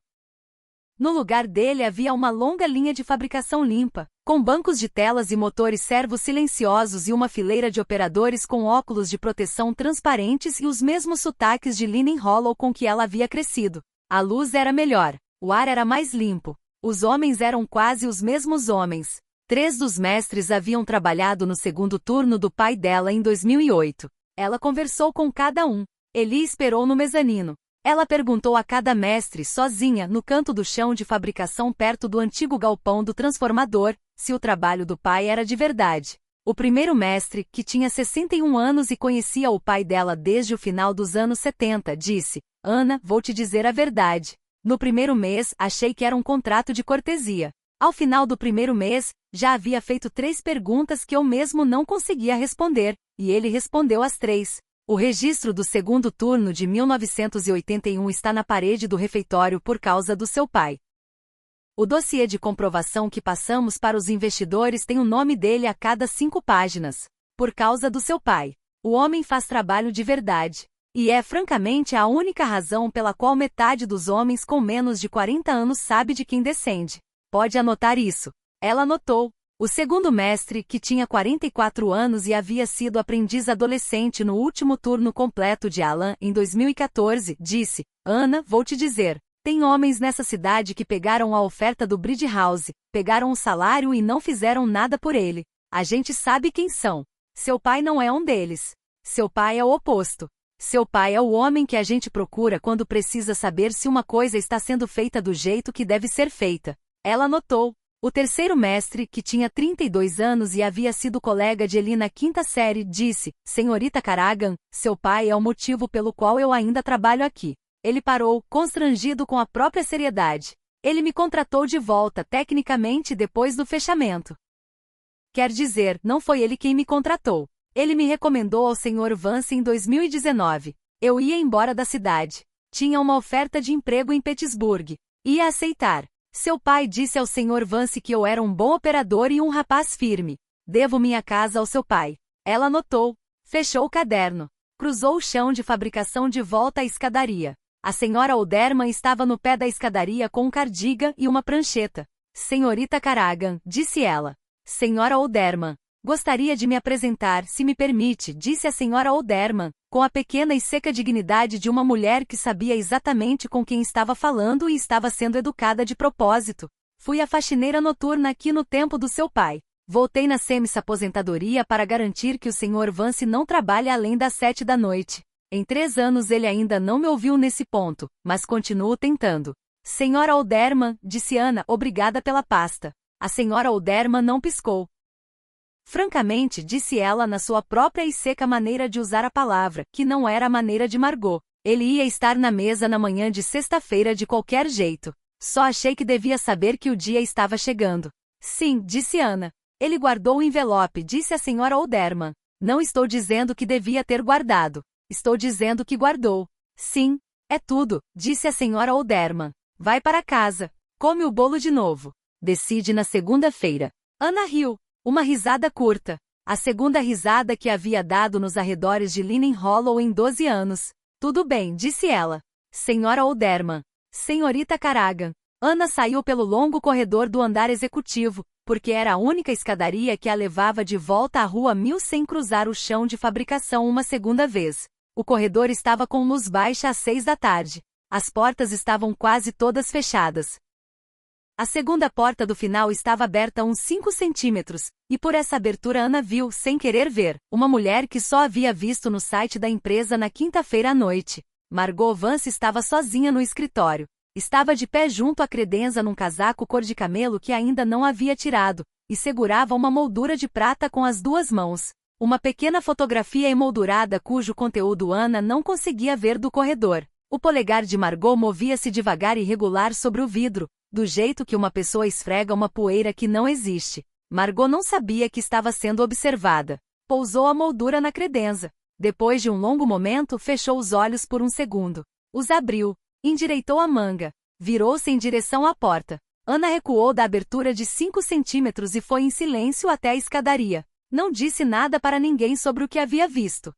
No lugar dele havia uma longa linha de fabricação limpa, com bancos de telas e motores servos silenciosos e uma fileira de operadores com óculos de proteção transparentes e os mesmos sotaques de Linen Hollow com que ela havia crescido. A luz era melhor. O ar era mais limpo. Os homens eram quase os mesmos homens. 3 dos mestres haviam trabalhado no segundo turno do pai dela em 2008. Ela conversou com cada um. Eli esperou no mezanino. Ela perguntou a cada mestre sozinha no canto do chão de fabricação perto do antigo galpão do transformador, se o trabalho do pai era de verdade. O primeiro mestre, que tinha 61 anos e conhecia o pai dela desde o final dos anos 70, disse: Ana, vou te dizer a verdade. No primeiro mês, achei que era um contrato de cortesia. Ao final do primeiro mês, já havia feito 3 perguntas que eu mesmo não conseguia responder, e ele respondeu as 3. O registro do segundo turno de 1981 está na parede do refeitório por causa do seu pai. O dossiê de comprovação que passamos para os investidores tem o nome dele a cada 5 páginas. Por causa do seu pai. O homem faz trabalho de verdade. E é francamente a única razão pela qual metade dos homens com menos de 40 anos sabe de quem descende. Pode anotar isso. Ela anotou. O segundo mestre, que tinha 44 anos e havia sido aprendiz adolescente no último turno completo de Alan em 2014, disse: Ana, vou te dizer, tem homens nessa cidade que pegaram a oferta do Bridge House, pegaram o salário e não fizeram nada por ele. A gente sabe quem são. Seu pai não é um deles. Seu pai é o oposto. Seu pai é o homem que a gente procura quando precisa saber se uma coisa está sendo feita do jeito que deve ser feita. Ela notou. O terceiro mestre, que tinha 32 anos e havia sido colega de Eli na 5ª série, disse: Senhorita Caragan, seu pai é o motivo pelo qual eu ainda trabalho aqui. Ele parou, constrangido com a própria seriedade. Ele me contratou de volta tecnicamente depois do fechamento. Quer dizer, não foi ele quem me contratou. Ele me recomendou ao Sr. Vance em 2019. Eu ia embora da cidade. Tinha uma oferta de emprego em Pittsburgh. Ia aceitar. Seu pai disse ao Sr. Vance que eu era um bom operador e um rapaz firme. Devo minha casa ao seu pai. Ela anotou. Fechou o caderno. Cruzou o chão de fabricação de volta à escadaria. A senhora Olderman estava no pé da escadaria com um cardigan e uma prancheta. Senhorita Caragan, disse ela. Senhora Olderman. Gostaria de me apresentar, se me permite, disse a senhora Olderman, com a pequena e seca dignidade de uma mulher que sabia exatamente com quem estava falando e estava sendo educada de propósito. Fui a faxineira noturna aqui no tempo do seu pai. Voltei na semi-aposentadoria para garantir que o Sr. Vance não trabalhe além das 7 da noite. Em 3 anos ele ainda não me ouviu nesse ponto, mas continuo tentando. Senhora Olderman, disse Ana, obrigada pela pasta. A senhora Olderman não piscou. Francamente, disse ela na sua própria e seca maneira de usar a palavra, que não era a maneira de Margot. Ele ia estar na mesa na manhã de sexta-feira de qualquer jeito. Só achei que devia saber que o dia estava chegando. Sim, disse Ana. Ele guardou o envelope, disse a senhora Olderman. Não estou dizendo que devia ter guardado. Estou dizendo que guardou. Sim, é tudo, disse a senhora Olderman. Vai para casa. Come o bolo de novo. Decide na segunda-feira. Ana riu. Uma risada curta. A segunda risada que havia dado nos arredores de Linen Hollow em 12 anos. Tudo bem, disse ela. Senhora Olderman. Senhorita Caragan. Ana saiu pelo longo corredor do andar executivo, porque era a única escadaria que a levava de volta à Rua 1000 sem cruzar o chão de fabricação uma segunda vez. O corredor estava com luz baixa às 6 da tarde. As portas estavam quase todas fechadas. A segunda porta do final estava aberta uns 5 centímetros, e por essa abertura Ana viu, sem querer ver, uma mulher que só havia visto no site da empresa na quinta-feira à noite. Margot Vance estava sozinha no escritório. Estava de pé junto à credenza num casaco cor de camelo que ainda não havia tirado, e segurava uma moldura de prata com as 2 mãos. Uma pequena fotografia emoldurada cujo conteúdo Ana não conseguia ver do corredor. O polegar de Margot movia-se devagar e regular sobre o vidro, do jeito que uma pessoa esfrega uma poeira que não existe. Margot não sabia que estava sendo observada. Pousou a moldura na credenza. Depois de um longo momento, fechou os olhos por um segundo. Os abriu. Endireitou a manga. Virou-se em direção à porta. Ana recuou da abertura de 5 centímetros e foi em silêncio até a escadaria. Não disse nada para ninguém sobre o que havia visto.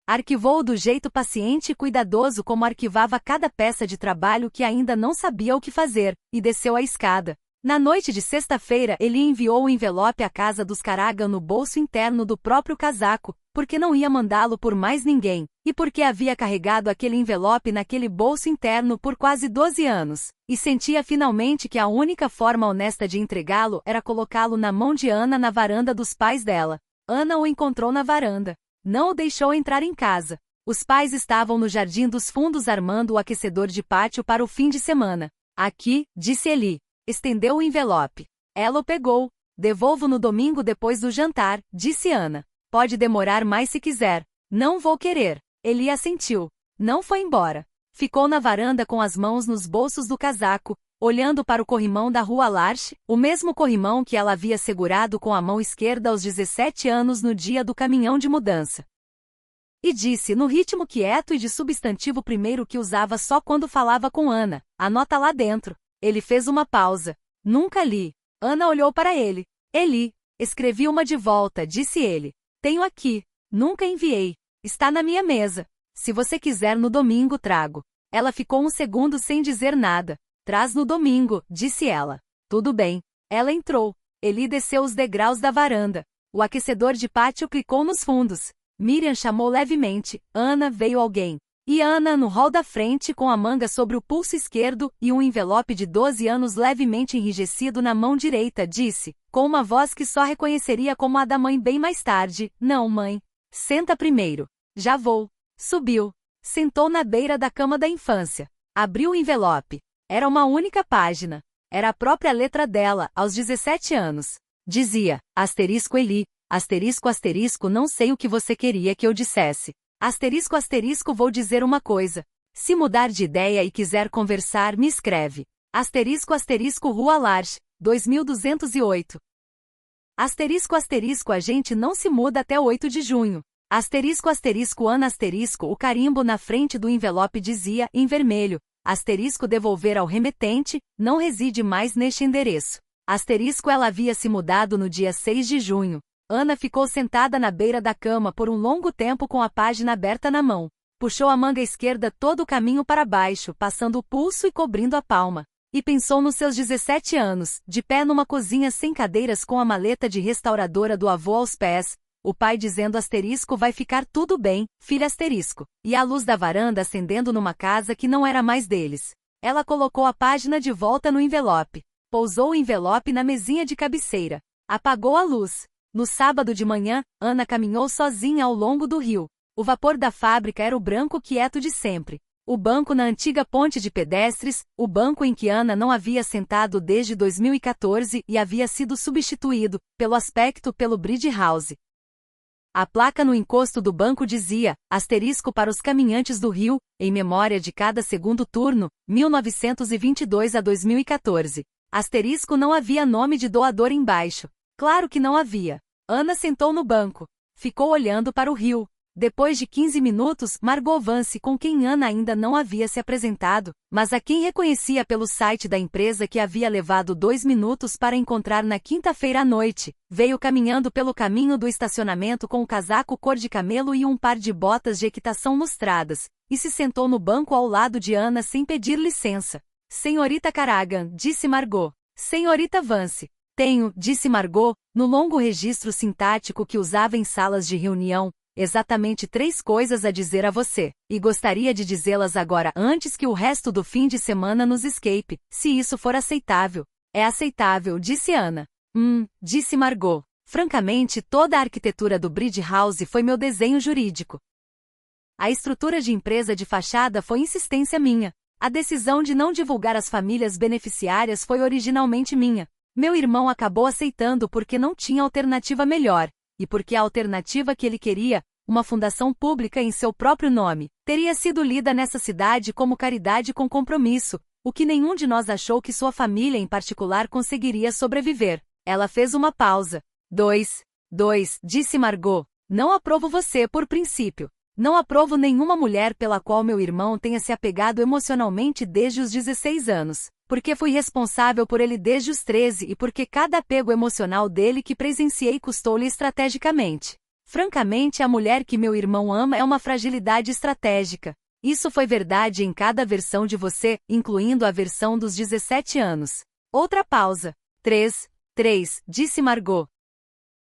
Arquivou do jeito paciente e cuidadoso como arquivava cada peça de trabalho que ainda não sabia o que fazer, e desceu a escada. Na noite de sexta-feira ele enviou o envelope à casa dos Caragan no bolso interno do próprio casaco, porque não ia mandá-lo por mais ninguém, e porque havia carregado aquele envelope naquele bolso interno por quase 12 anos, e sentia finalmente que a única forma honesta de entregá-lo era colocá-lo na mão de Ana na varanda dos pais dela. Ana o encontrou na varanda. Não o deixou entrar em casa. Os pais estavam no jardim dos fundos armando o aquecedor de pátio para o fim de semana. Aqui, disse Eli. Estendeu o envelope. Ela o pegou. Devolvo no domingo depois do jantar, disse Ana. Pode demorar mais se quiser. Não vou querer. Eli assentiu. Não foi embora. Ficou na varanda com as mãos nos bolsos do casaco, olhando para o corrimão da Rua Larche, o mesmo corrimão que ela havia segurado com a mão esquerda aos 17 anos no dia do caminhão de mudança. E disse no ritmo quieto e de substantivo primeiro que usava só quando falava com Ana, anota lá dentro. Ele fez uma pausa. Nunca li. Ana olhou para ele. Eli. Escrevi uma de volta, disse ele. Tenho aqui. Nunca enviei. Está na minha mesa. Se você quiser no domingo trago. Ela ficou um segundo sem dizer nada. Traz no domingo, disse ela. Tudo bem. Ela entrou. Eli desceu os degraus da varanda. O aquecedor de pátio clicou nos fundos. Miriam chamou levemente. Ana, veio alguém. E Ana no hall da frente com a manga sobre o pulso esquerdo e um envelope de 12 anos levemente enrijecido na mão direita, disse, com uma voz que só reconheceria como a da mãe bem mais tarde. Não, mãe. Senta primeiro. Já vou. Subiu. Sentou na beira da cama da infância. Abriu o envelope. Era uma única página. Era a própria letra dela, aos 17 anos. Dizia, asterisco Eli, asterisco asterisco não sei o que você queria que eu dissesse. Asterisco asterisco vou dizer uma coisa. Se mudar de ideia e quiser conversar, me escreve. Rua Large, 2208. A gente não se muda até 8 de junho. Ana o carimbo na frente do envelope dizia, em vermelho, devolver ao remetente, não reside mais neste endereço. Ela havia se mudado no dia 6 de junho. Ana ficou sentada na beira da cama por um longo tempo com a página aberta na mão. Puxou a manga esquerda todo o caminho para baixo, passando o pulso e cobrindo a palma. E pensou nos seus 17 anos, de pé numa cozinha sem cadeiras com a maleta de restauradora do avô aos pés, o pai dizendo vai ficar tudo bem, filha . E a luz da varanda acendendo numa casa que não era mais deles. Ela colocou a página de volta no envelope. Pousou o envelope na mesinha de cabeceira. Apagou a luz. No sábado de manhã, Ana caminhou sozinha ao longo do rio. O vapor da fábrica era o branco quieto de sempre. O banco na antiga ponte de pedestres, o banco em que Ana não havia sentado desde 2014 e havia sido substituído, pelo aspecto, pelo Bridge House. A placa no encosto do banco dizia, para os caminhantes do Rio, em memória de cada segundo turno, 1922 a 2014. Não havia nome de doador embaixo. Claro que não havia. Ana sentou no banco. Ficou olhando para o rio. Depois de 15 minutos, Margot Vance, com quem Ana ainda não havia se apresentado, mas a quem reconhecia pelo site da empresa que havia levado 2 minutos para encontrar na quinta-feira à noite, veio caminhando pelo caminho do estacionamento com um casaco cor de camelo e um par de botas de equitação lustradas, e se sentou no banco ao lado de Ana sem pedir licença. Senhorita Caragan, disse Margot. Senhorita Vance. Tenho, disse Margot, no longo registro sintático que usava em salas de reunião, exatamente 3 coisas a dizer a você, e gostaria de dizê-las agora antes que o resto do fim de semana nos escape, se isso for aceitável. É aceitável, disse Ana. Disse Margot. Francamente, toda a arquitetura do Bridge House foi meu desenho jurídico. A estrutura de empresa de fachada foi insistência minha. A decisão de não divulgar as famílias beneficiárias foi originalmente minha. Meu irmão acabou aceitando porque não tinha alternativa melhor, e porque a alternativa que ele queria, uma fundação pública em seu próprio nome, teria sido lida nessa cidade como caridade com compromisso, o que nenhum de nós achou que sua família em particular conseguiria sobreviver. Ela fez uma pausa. 2, disse Margot. Não aprovo você por princípio. Não aprovo nenhuma mulher pela qual meu irmão tenha se apegado emocionalmente desde os 16 anos, porque fui responsável por ele desde os 13 e porque cada apego emocional dele que presenciei custou-lhe estrategicamente. Francamente, a mulher que meu irmão ama é uma fragilidade estratégica. Isso foi verdade em cada versão de você, incluindo a versão dos 17 anos. Outra pausa. 3, disse Margot.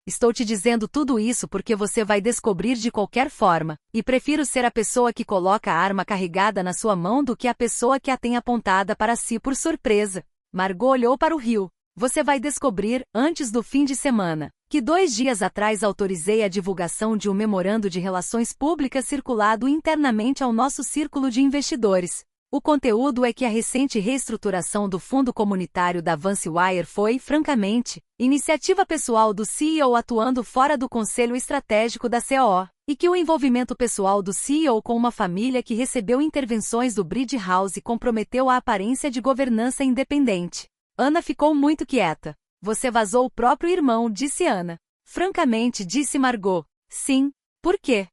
Estou te dizendo tudo isso porque você vai descobrir de qualquer forma, e prefiro ser a pessoa que coloca a arma carregada na sua mão do que a pessoa que a tem apontada para si por surpresa. Margot olhou para o rio. Você vai descobrir, antes do fim de semana, que 2 dias atrás autorizei a divulgação de um memorando de relações públicas circulado internamente ao nosso círculo de investidores. O conteúdo é que a recente reestruturação do fundo comunitário da Vance Wire foi, francamente, iniciativa pessoal do CEO atuando fora do conselho estratégico da COO, e que o envolvimento pessoal do CEO com uma família que recebeu intervenções do Bridge House comprometeu a aparência de governança independente. Ana ficou muito quieta. Você vazou o próprio irmão, disse Ana. Francamente, disse Margot. Sim. Por quê?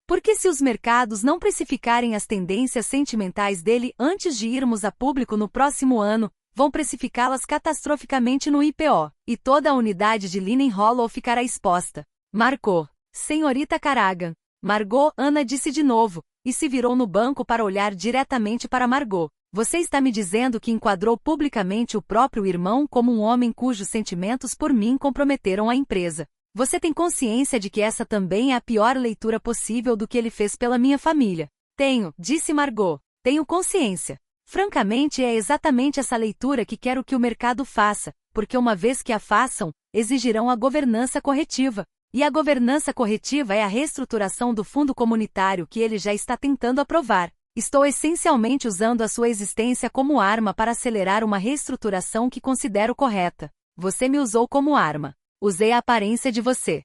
Porque se os mercados não precificarem as tendências sentimentais dele antes de irmos a público no próximo ano, vão precificá-las catastroficamente no IPO, e toda a unidade de Linen Hollow ficará exposta. Marcou. Senhorita Caragan. Margot, Ana disse de novo, e se virou no banco para olhar diretamente para Margot. Você está me dizendo que enquadrou publicamente o próprio irmão como um homem cujos sentimentos por mim comprometeram a empresa. Você tem consciência de que essa também é a pior leitura possível do que ele fez pela minha família? Tenho, disse Margot. Tenho consciência. Francamente, é exatamente essa leitura que quero que o mercado faça, porque uma vez que a façam, exigirão a governança corretiva. E a governança corretiva é a reestruturação do fundo comunitário que ele já está tentando aprovar. Estou essencialmente usando a sua existência como arma para acelerar uma reestruturação que considero correta. Você me usou como arma. Usei a aparência de você.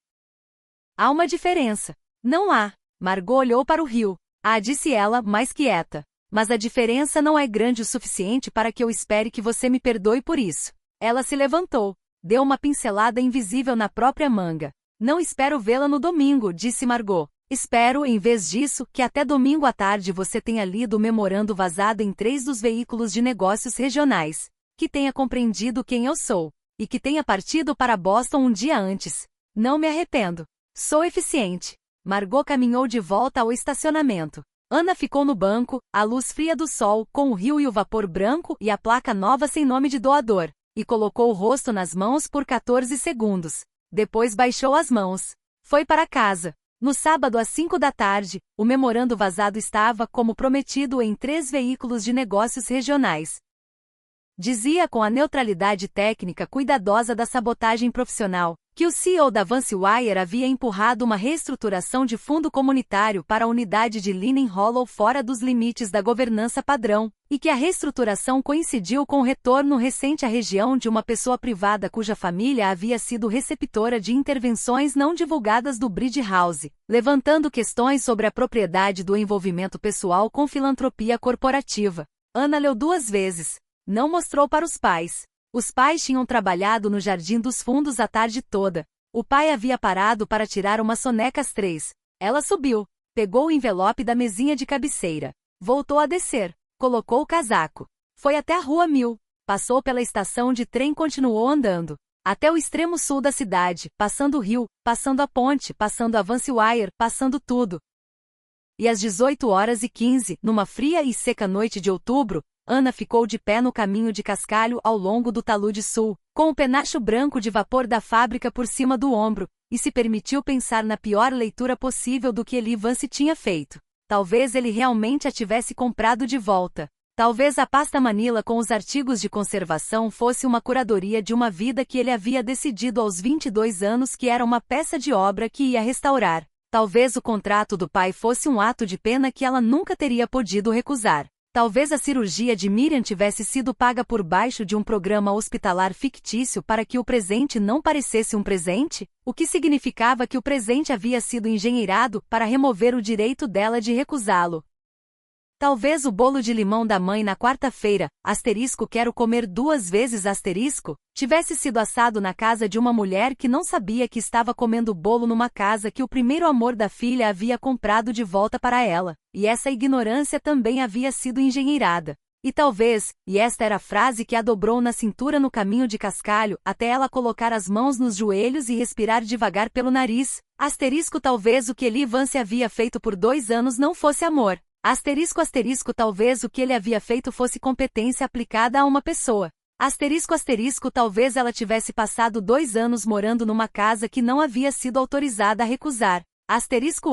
Há uma diferença. Não há. Margot olhou para o rio. Ah, disse ela, mais quieta. Mas a diferença não é grande o suficiente para que eu espere que você me perdoe por isso. Ela se levantou. Deu uma pincelada invisível na própria manga. Não espero vê-la no domingo, disse Margot. Espero, em vez disso, que até domingo à tarde você tenha lido o memorando vazado em 3 dos veículos de negócios regionais, que tenha compreendido quem eu sou, e que tenha partido para Boston um dia antes. Não me arrependo. Sou eficiente. Margot caminhou de volta ao estacionamento. Ana ficou no banco, à luz fria do sol, com o rio e o vapor branco e a placa nova sem nome de doador, e colocou o rosto nas mãos por 14 segundos. Depois baixou as mãos. Foi para casa. No sábado às 5 da tarde, o memorando vazado estava como prometido em 3 veículos de negócios regionais. Dizia com a neutralidade técnica cuidadosa da sabotagem profissional, que o CEO da VanceWire havia empurrado uma reestruturação de fundo comunitário para a unidade de Linen Hollow fora dos limites da governança padrão, e que a reestruturação coincidiu com o retorno recente à região de uma pessoa privada cuja família havia sido receptora de intervenções não divulgadas do Bridge House, levantando questões sobre a propriedade do envolvimento pessoal com filantropia corporativa. Ana leu 2 vezes. Não mostrou para os pais. Os pais tinham trabalhado no Jardim dos Fundos a tarde toda. O pai havia parado para tirar uma soneca às 3. Ela subiu, pegou o envelope da mesinha de cabeceira. Voltou a descer. Colocou o casaco. Foi até a Rua 1000. Passou pela estação de trem e continuou andando. Até o extremo sul da cidade, passando o rio, passando a ponte, passando a VanceWire, passando tudo. E às 18h15, numa fria e seca noite de outubro, Ana ficou de pé no caminho de cascalho ao longo do talude sul, com o penacho branco de vapor da fábrica por cima do ombro, e se permitiu pensar na pior leitura possível do que Eli Vance tinha feito. Talvez ele realmente a tivesse comprado de volta. Talvez a pasta Manila com os artigos de conservação fosse uma curadoria de uma vida que ele havia decidido aos 22 anos que era uma peça de obra que ia restaurar. Talvez o contrato do pai fosse um ato de pena que ela nunca teria podido recusar. Talvez a cirurgia de Miriam tivesse sido paga por baixo de um programa hospitalar fictício para que o presente não parecesse um presente, o que significava que o presente havia sido engenheirado para remover o direito dela de recusá-lo. Talvez o bolo de limão da mãe na quarta-feira, quero comer 2 vezes, tivesse sido assado na casa de uma mulher que não sabia que estava comendo bolo numa casa que o primeiro amor da filha havia comprado de volta para ela, e essa ignorância também havia sido engenheirada. E talvez, e esta era a frase que a dobrou na cintura no caminho de cascalho, até ela colocar as mãos nos joelhos e respirar devagar pelo nariz, talvez o que Eli Vance havia feito por 2 anos não fosse amor. Talvez o que ele havia feito fosse competência aplicada a uma pessoa. Talvez ela tivesse passado 2 anos morando numa casa que não havia sido autorizada a recusar.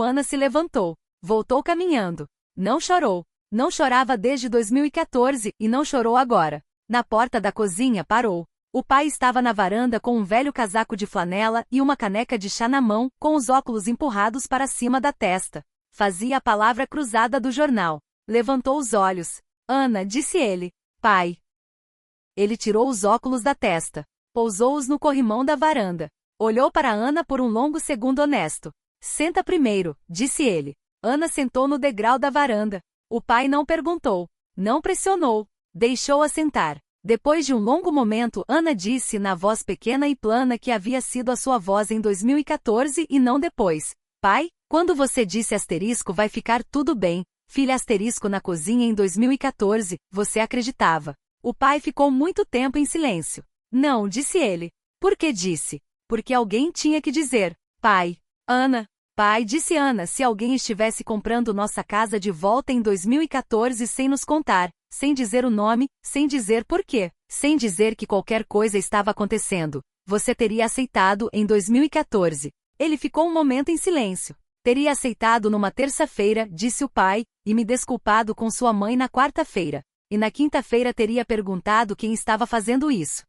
Ana se levantou. Voltou caminhando. Não chorou. Não chorava desde 2014, e não chorou agora. Na porta da cozinha parou. O pai estava na varanda com um velho casaco de flanela e uma caneca de chá na mão, com os óculos empurrados para cima da testa. Fazia a palavra cruzada do jornal. Levantou os olhos. Ana, disse ele. Pai. Ele tirou os óculos da testa. Pousou-os no corrimão da varanda. Olhou para Ana por um longo segundo honesto. Senta primeiro, disse ele. Ana sentou no degrau da varanda. O pai não perguntou. Não pressionou. Deixou-a sentar. Depois de um longo momento, Ana disse na voz pequena e plana que havia sido a sua voz em 2014 e não depois. Pai, quando você disse vai ficar tudo bem, filha na cozinha em 2014, você acreditava. O pai ficou muito tempo em silêncio. Não, disse ele. Por que disse? Porque alguém tinha que dizer. Pai. Ana. Pai, disse Ana, se alguém estivesse comprando nossa casa de volta em 2014 sem nos contar, sem dizer o nome, sem dizer por quê, sem dizer que qualquer coisa estava acontecendo, você teria aceitado em 2014. Ele ficou um momento em silêncio. Teria aceitado numa terça-feira, disse o pai, e me desculpado com sua mãe na quarta-feira. E na quinta-feira teria perguntado quem estava fazendo isso.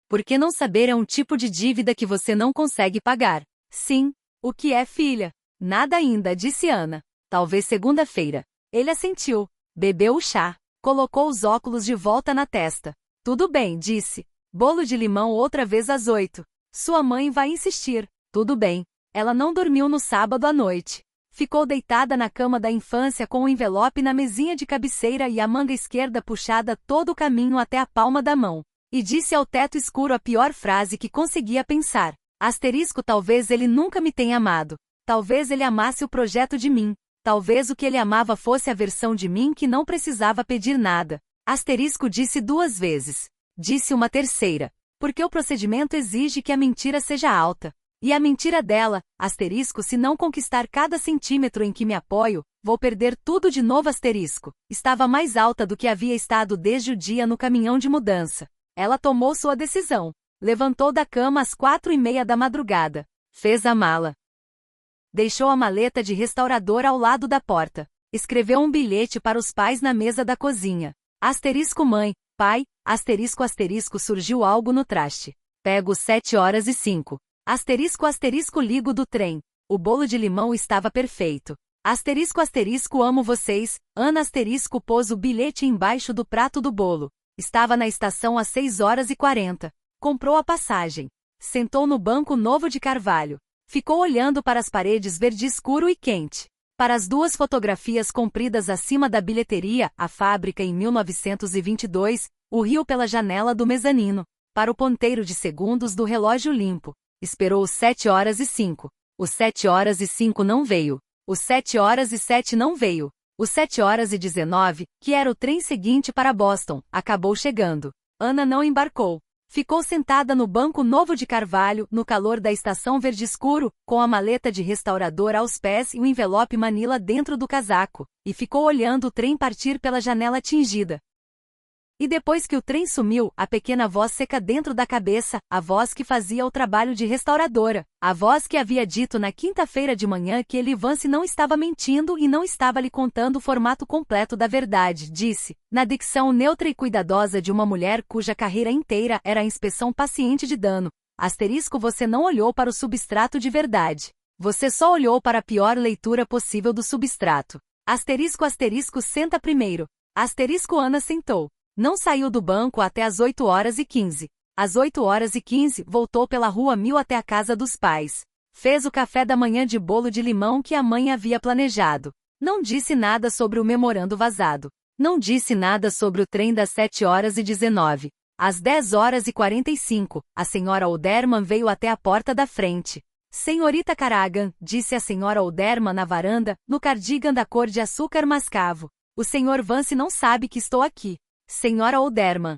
Porque não saber é um tipo de dívida que você não consegue pagar. Sim. O que é, filha? Nada ainda, disse Ana. Talvez segunda-feira. Ele assentiu. Bebeu o chá. Colocou os óculos de volta na testa. Tudo bem, disse. Bolo de limão outra vez às 8. Sua mãe vai insistir. Tudo bem. Ela não dormiu no sábado à noite. Ficou deitada na cama da infância com o envelope na mesinha de cabeceira e a manga esquerda puxada todo o caminho até a palma da mão. E disse ao teto escuro a pior frase que conseguia pensar. Asterisco, talvez ele nunca me tenha amado. Talvez ele amasse o projeto de mim. Talvez o que ele amava fosse a versão de mim que não precisava pedir nada. Asterisco disse 2 vezes. Disse uma terceira. Porque o procedimento exige que a mentira seja alta. E a mentira dela, asterisco, se não conquistar cada centímetro em que me apoio, vou perder tudo de novo, asterisco. Estava mais alta do que havia estado desde o dia no caminhão de mudança. Ela tomou sua decisão. Levantou da cama às 4:30 da madrugada. Fez a mala. Deixou a maleta de restaurador ao lado da porta. Escreveu um bilhete para os pais na mesa da cozinha. Asterisco mãe, pai, asterisco asterisco surgiu algo no traste. Pego 7h05. Asterisco asterisco ligo do trem. O bolo de limão estava perfeito. Asterisco asterisco amo vocês. Ana asterisco pôs o bilhete embaixo do prato do bolo. Estava na estação às 6h40. Comprou a passagem. Sentou no banco novo de carvalho. Ficou olhando para as paredes verde escuro e quente. Para as 2 fotografias compridas acima da bilheteria, a fábrica em 1922, o rio pela janela do mezanino. Para o ponteiro de segundos do relógio limpo. Esperou os 7h05. Os 7h05 não veio. Os 7h07 não veio. Os 7h19, que era o trem seguinte para Boston, acabou chegando. Ana não embarcou. Ficou sentada no banco novo de carvalho, no calor da estação verde escuro, com a maleta de restaurador aos pés e o envelope Manila dentro do casaco, e ficou olhando o trem partir pela janela tingida. E depois que o trem sumiu, a pequena voz seca dentro da cabeça, a voz que fazia o trabalho de restauradora, a voz que havia dito na quinta-feira de manhã que ele Vance não estava mentindo e não estava lhe contando o formato completo da verdade, disse, na dicção neutra e cuidadosa de uma mulher cuja carreira inteira era a inspeção paciente de dano. Asterisco, você não olhou para o substrato de verdade. Você só olhou para a pior leitura possível do substrato. Asterisco asterisco senta primeiro. Asterisco Ana sentou. Não saiu do banco até às 8h15. Às 8h15, voltou pela Rua 1000 até a casa dos pais. Fez o café da manhã de bolo de limão que a mãe havia planejado. Não disse nada sobre o memorando vazado. Não disse nada sobre o trem das 7h19. Às 10h45, a senhora Olderman veio até a porta da frente. Senhorita Caragan, disse a senhora Olderman na varanda, no cardigan da cor de açúcar mascavo. O senhor Vance não sabe que estou aqui. Senhora Olderman.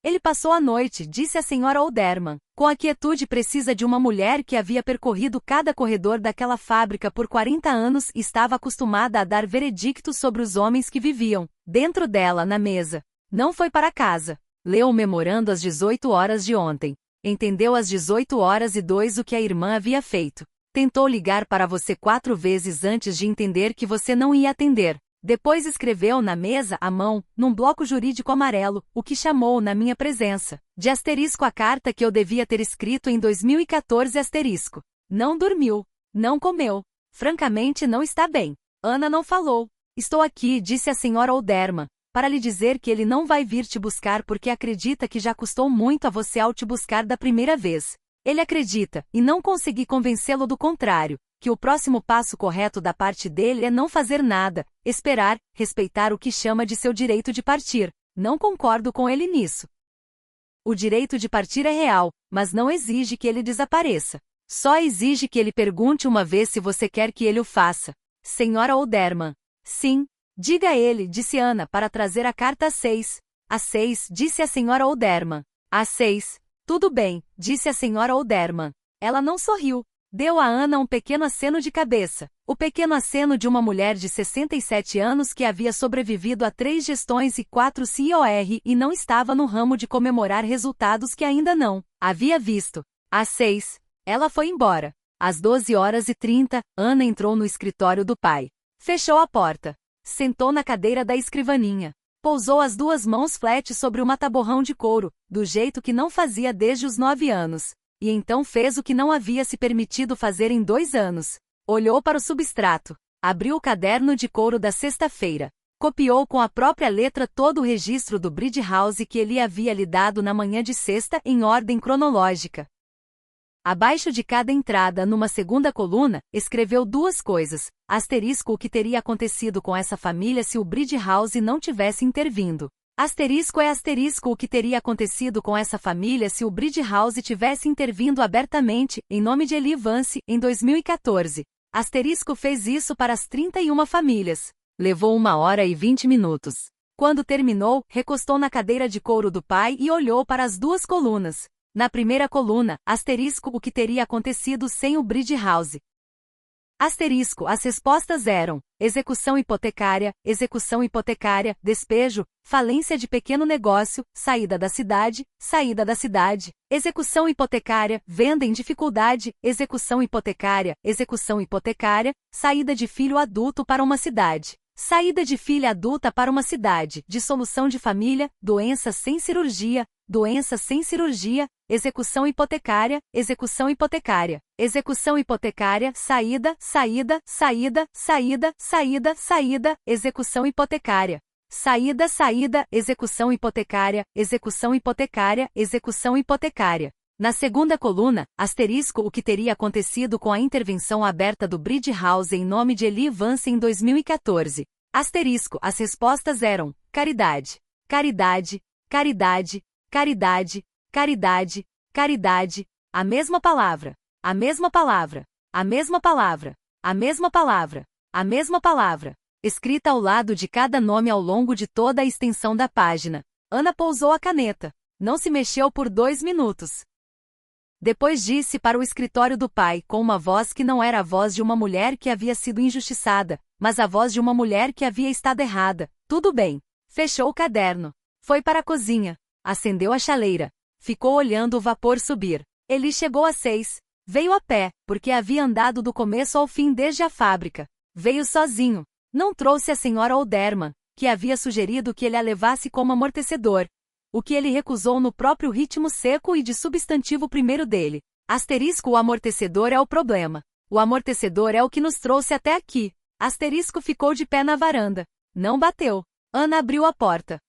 Ele passou a noite, disse a senhora Olderman. Com a quietude precisa de uma mulher que havia percorrido cada corredor daquela fábrica por 40 anos e estava acostumada a dar veredictos sobre os homens que viviam dentro dela, na mesa. Não foi para casa. Leu o memorando às 18h de ontem. Entendeu às 18h02 o que a irmã havia feito. Tentou ligar para você 4 vezes antes de entender que você não ia atender. Depois escreveu na mesa, à mão, num bloco jurídico amarelo, o que chamou, na minha presença, de asterisco a carta que eu devia ter escrito em 2014 asterisco. Não dormiu. Não comeu. Francamente não está bem. Ana não falou. Estou aqui, disse a senhora Olderman, para lhe dizer que ele não vai vir te buscar porque acredita que já custou muito a você ao te buscar da primeira vez. Ele acredita, e não consegui convencê-lo do contrário, que o próximo passo correto da parte dele é não fazer nada, esperar, respeitar o que chama de seu direito de partir. Não concordo com ele nisso. O direito de partir é real, mas não exige que ele desapareça. Só exige que ele pergunte uma vez se você quer que ele o faça. Senhora Olderman. Sim. Diga a ele, disse Ana, para trazer a carta às 6. Às 6, disse a senhora Olderman. Às 6. Tudo bem, disse a senhora Olderman. Ela não sorriu. Deu a Ana um pequeno aceno de cabeça. O pequeno aceno de uma mulher de 67 anos que havia sobrevivido a 3 gestões e 4 COR e não estava no ramo de comemorar resultados que ainda não havia visto. Às 6, ela foi embora. Às 12h30, Ana entrou no escritório do pai. Fechou a porta. Sentou na cadeira da escrivaninha. Pousou as 2 mãos flat sobre o mataborrão de couro, do jeito que não fazia desde os 9 anos. E então fez o que não havia se permitido fazer em 2 anos. Olhou para o substrato. Abriu o caderno de couro da sexta-feira. Copiou com a própria letra todo o registro do Bridge House que ele havia lhe dado na manhã de sexta em ordem cronológica. Abaixo de cada entrada, numa segunda coluna, escreveu duas coisas. Asterisco: o que teria acontecido com essa família se o Bridge House não tivesse intervindo. Asterisco é asterisco: o que teria acontecido com essa família se o Bridge House tivesse intervindo abertamente, em nome de Eli Vance, em 2014. Asterisco fez isso para as 31 famílias. Levou 1h20 minutos. Quando terminou, recostou na cadeira de couro do pai e olhou para as duas colunas. Na primeira coluna, asterisco: o que teria acontecido sem o Bridge House. Asterisco: as respostas eram: execução hipotecária, despejo, falência de pequeno negócio, saída da cidade, execução hipotecária, venda em dificuldade, execução hipotecária, saída de filho adulto para uma cidade. Saída de filha adulta para uma cidade, dissolução de família, doença sem cirurgia, execução hipotecária, saída, execução hipotecária. Execução hipotecária. Na segunda coluna, asterisco: o que teria acontecido com a intervenção aberta do Bridge House em nome de Eli Vance em 2014. Asterisco: as respostas eram: caridade, a mesma palavra, escrita ao lado de cada nome ao longo de toda a extensão da página. Ana pousou a caneta. Não se mexeu por 2 minutos. Depois disse para o escritório do pai, com uma voz que não era a voz de uma mulher que havia sido injustiçada, mas a voz de uma mulher que havia estado errada: tudo bem. Fechou o caderno. Foi para a cozinha. Acendeu a chaleira. Ficou olhando o vapor subir. Ele chegou às 6. Veio a pé, porque havia andado do começo ao fim desde a fábrica. Veio sozinho. Não trouxe a senhora Olderman, que havia sugerido que ele a levasse como amortecedor. O que ele recusou no próprio ritmo seco e de substantivo primeiro dele. Asterisco: o amortecedor é o problema. O amortecedor é o que nos trouxe até aqui. Asterisco ficou de pé na varanda. Não bateu. Ana abriu a porta.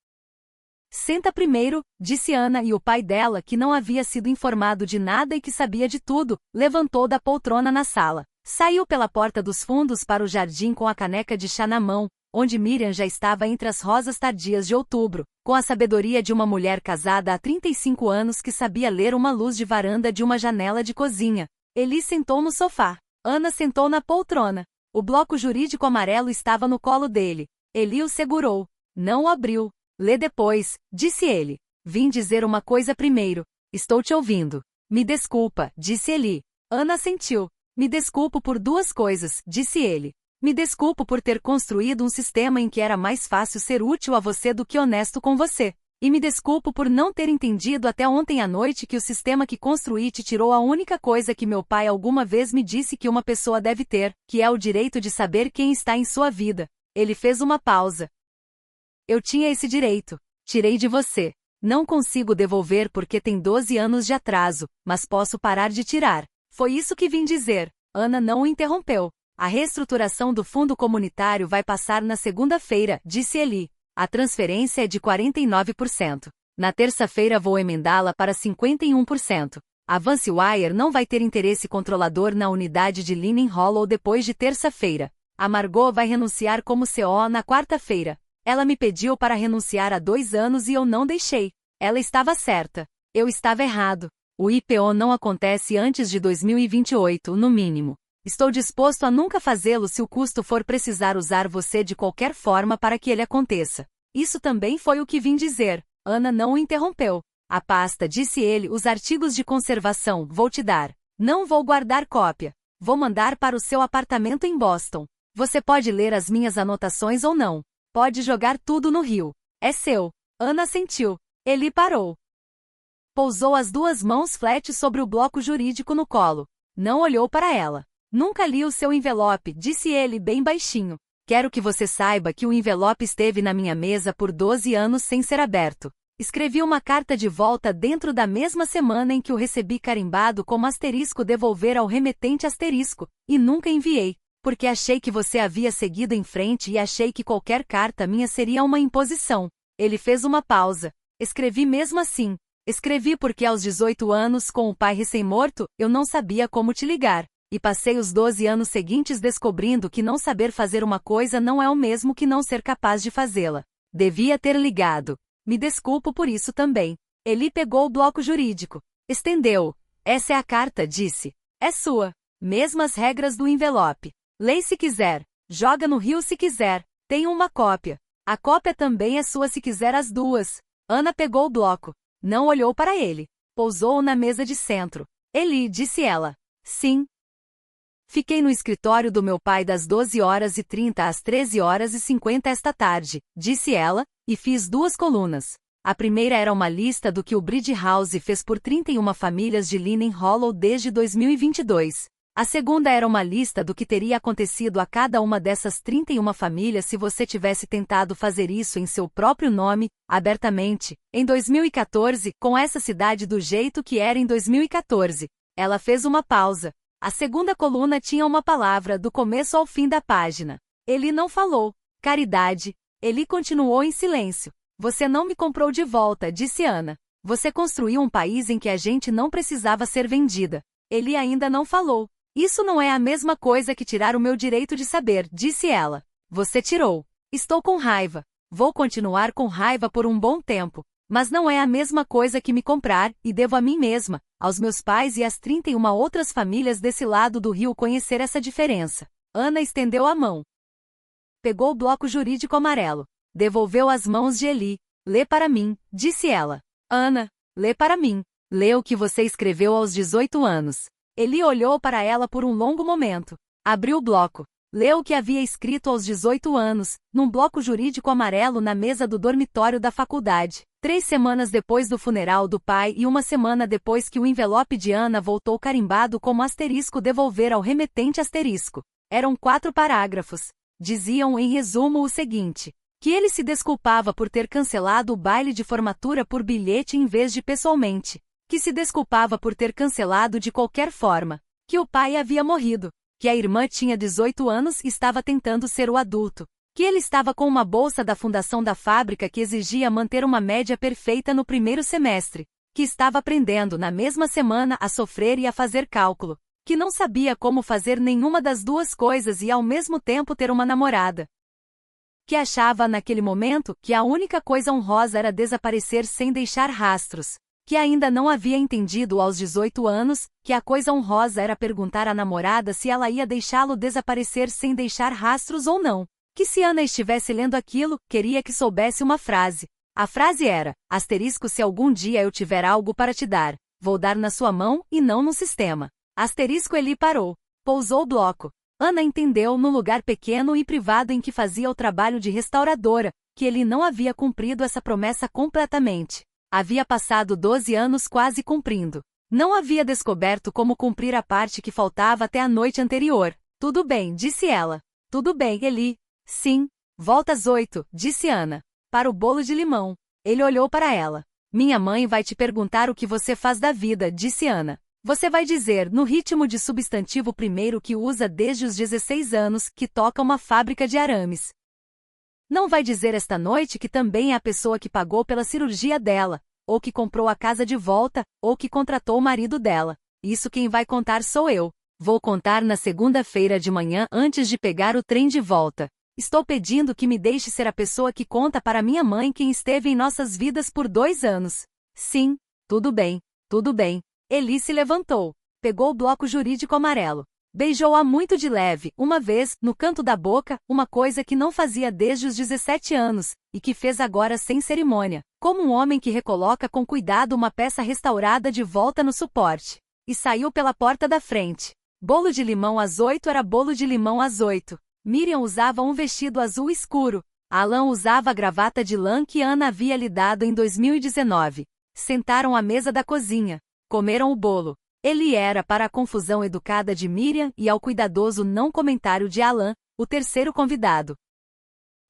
Senta primeiro, disse Ana, e o pai dela, que não havia sido informado de nada e que sabia de tudo, levantou da poltrona na sala. Saiu pela porta dos fundos para o jardim com a caneca de chá na mão, onde Miriam já estava entre as rosas tardias de outubro, com a sabedoria de uma mulher casada há 35 anos que sabia ler uma luz de varanda de uma janela de cozinha. Eli sentou no sofá. Ana sentou na poltrona. O bloco jurídico amarelo estava no colo dele. Eli o segurou. Não o abriu. Lê depois, disse ele. Vim dizer uma coisa primeiro. Estou te ouvindo. Me desculpa, disse Eli. Ana assentiu. Me desculpo por 2 coisas, disse ele. Me desculpo por ter construído um sistema em que era mais fácil ser útil a você do que honesto com você. E me desculpo por não ter entendido até ontem à noite que o sistema que construí te tirou a única coisa que meu pai alguma vez me disse que uma pessoa deve ter, que é o direito de saber quem está em sua vida. Ele fez uma pausa. Eu tinha esse direito. Tirei de você. Não consigo devolver porque tem 12 anos de atraso, mas posso parar de tirar. Foi isso que vim dizer. Ana não o interrompeu. A reestruturação do fundo comunitário vai passar na segunda-feira, disse Eli. A transferência é de 49%. Na terça-feira vou emendá-la para 51%. A Vance Wire não vai ter interesse controlador na unidade de Linen Hollow depois de terça-feira. A Margot vai renunciar como CO na quarta-feira. Ela me pediu para renunciar há 2 anos e eu não deixei. Ela estava certa. Eu estava errado. O IPO não acontece antes de 2028, no mínimo. Estou disposto a nunca fazê-lo se o custo for precisar usar você de qualquer forma para que ele aconteça. Isso também foi o que vim dizer. Ana não o interrompeu. A pasta, disse ele, os artigos de conservação, vou te dar. Não vou guardar cópia. Vou mandar para o seu apartamento em Boston. Você pode ler as minhas anotações ou não. Pode jogar tudo no rio. É seu. Ana assentiu. Ele parou. Pousou as 2 mãos flat sobre o bloco jurídico no colo. Não olhou para ela. Nunca li o seu envelope, disse ele bem baixinho. Quero que você saiba que o envelope esteve na minha mesa por 12 anos sem ser aberto. Escrevi uma carta de volta dentro da mesma semana em que o recebi carimbado como asterisco devolver ao remetente asterisco, e nunca enviei, porque achei que você havia seguido em frente e achei que qualquer carta minha seria uma imposição. Ele fez uma pausa. Escrevi mesmo assim. Escrevi porque aos 18 anos, com o pai recém-morto, eu não sabia como te ligar. E passei os 12 anos seguintes descobrindo que não saber fazer uma coisa não é o mesmo que não ser capaz de fazê-la. Devia ter ligado. Me desculpo por isso também. Eli pegou o bloco jurídico. Estendeu. Essa é a carta, disse. É sua. Mesmas regras do envelope. Lê se quiser. Joga no rio se quiser. Tenho uma cópia. A cópia também é sua se quiser as duas. Ana pegou o bloco. Não olhou para ele. Pousou-o na mesa de centro. Eli, disse ela. Sim. Fiquei no escritório do meu pai das 12h30 às 13h50 esta tarde, disse ela, e fiz 2 colunas. A primeira era uma lista do que o Bridge House fez por 31 famílias de Linen Hollow desde 2022. A segunda era uma lista do que teria acontecido a cada uma dessas 31 famílias se você tivesse tentado fazer isso em seu próprio nome, abertamente, em 2014, com essa cidade do jeito que era em 2014. Ela fez uma pausa. A segunda coluna tinha uma palavra do começo ao fim da página. Eli não falou. Caridade. Eli continuou em silêncio. Você não me comprou de volta, disse Ana. Você construiu um país em que a gente não precisava ser vendida. Eli ainda não falou. Isso não é a mesma coisa que tirar o meu direito de saber, disse ela. Você tirou. Estou com raiva. Vou continuar com raiva por um bom tempo. Mas não é a mesma coisa que me comprar, e devo a mim mesma, aos meus pais e às 31 outras famílias desse lado do rio conhecer essa diferença. Ana estendeu a mão. Pegou o bloco jurídico amarelo. Devolveu às mãos de Eli. Lê para mim, disse ela. Ana, lê para mim. Lê o que você escreveu aos 18 anos. Eli olhou para ela por um longo momento. Abriu o bloco. Leu o que havia escrito aos 18 anos, num bloco jurídico amarelo na mesa do dormitório da faculdade. 3 semanas depois do funeral do pai e 1 semana depois que o envelope de Ana voltou carimbado como asterisco devolver ao remetente asterisco. Eram 4 parágrafos. Diziam em resumo o seguinte: que ele se desculpava por ter cancelado o baile de formatura por bilhete em vez de pessoalmente. Que se desculpava por ter cancelado de qualquer forma. Que o pai havia morrido. Que a irmã tinha 18 anos e estava tentando ser o adulto. Que ele estava com uma bolsa da fundação da fábrica que exigia manter uma média perfeita no primeiro semestre. Que estava aprendendo na mesma semana a sofrer e a fazer cálculo. Que não sabia como fazer nenhuma das duas coisas e ao mesmo tempo ter uma namorada. Que achava naquele momento que a única coisa honrosa era desaparecer sem deixar rastros. Que ainda não havia entendido aos 18 anos, que a coisa honrosa era perguntar à namorada se ela ia deixá-lo desaparecer sem deixar rastros ou não. Que se Ana estivesse lendo aquilo, queria que soubesse uma frase. A frase era, asterisco se algum dia eu tiver algo para te dar, vou dar na sua mão e não no sistema. Asterisco Eli parou. Pousou o bloco. Ana entendeu no lugar pequeno e privado em que fazia o trabalho de restauradora, que ele não havia cumprido essa promessa completamente. Havia passado 12 anos quase cumprindo. Não havia descoberto como cumprir a parte que faltava até a noite anterior. Tudo bem, disse ela. Tudo bem, Eli. Sim. Volta às 8, disse Ana. Para o bolo de limão. Ele olhou para ela. Minha mãe vai te perguntar o que você faz da vida, disse Ana. Você vai dizer, no ritmo de substantivo primeiro que usa desde os 16 anos, que toca uma fábrica de arames. Não vai dizer esta noite que também é a pessoa que pagou pela cirurgia dela, ou que comprou a casa de volta, ou que contratou o marido dela. Isso quem vai contar sou eu. Vou contar na segunda-feira de manhã antes de pegar o trem de volta. Estou pedindo que me deixe ser a pessoa que conta para minha mãe quem esteve em nossas vidas por 2 anos. Sim, tudo bem, tudo bem. Eli se levantou. Pegou o bloco jurídico amarelo. Beijou-a muito de leve, uma vez, no canto da boca, uma coisa que não fazia desde os 17 anos, e que fez agora sem cerimônia, como um homem que recoloca com cuidado uma peça restaurada de volta no suporte. E saiu pela porta da frente. Bolo de limão às 8 era bolo de limão às 8. Miriam usava um vestido azul escuro. Alan usava a gravata de lã que Ana havia lhe dado em 2019. Sentaram à mesa da cozinha. Comeram o bolo. Ele era para a confusão educada de Miriam e ao cuidadoso não comentário de Alan, o terceiro convidado.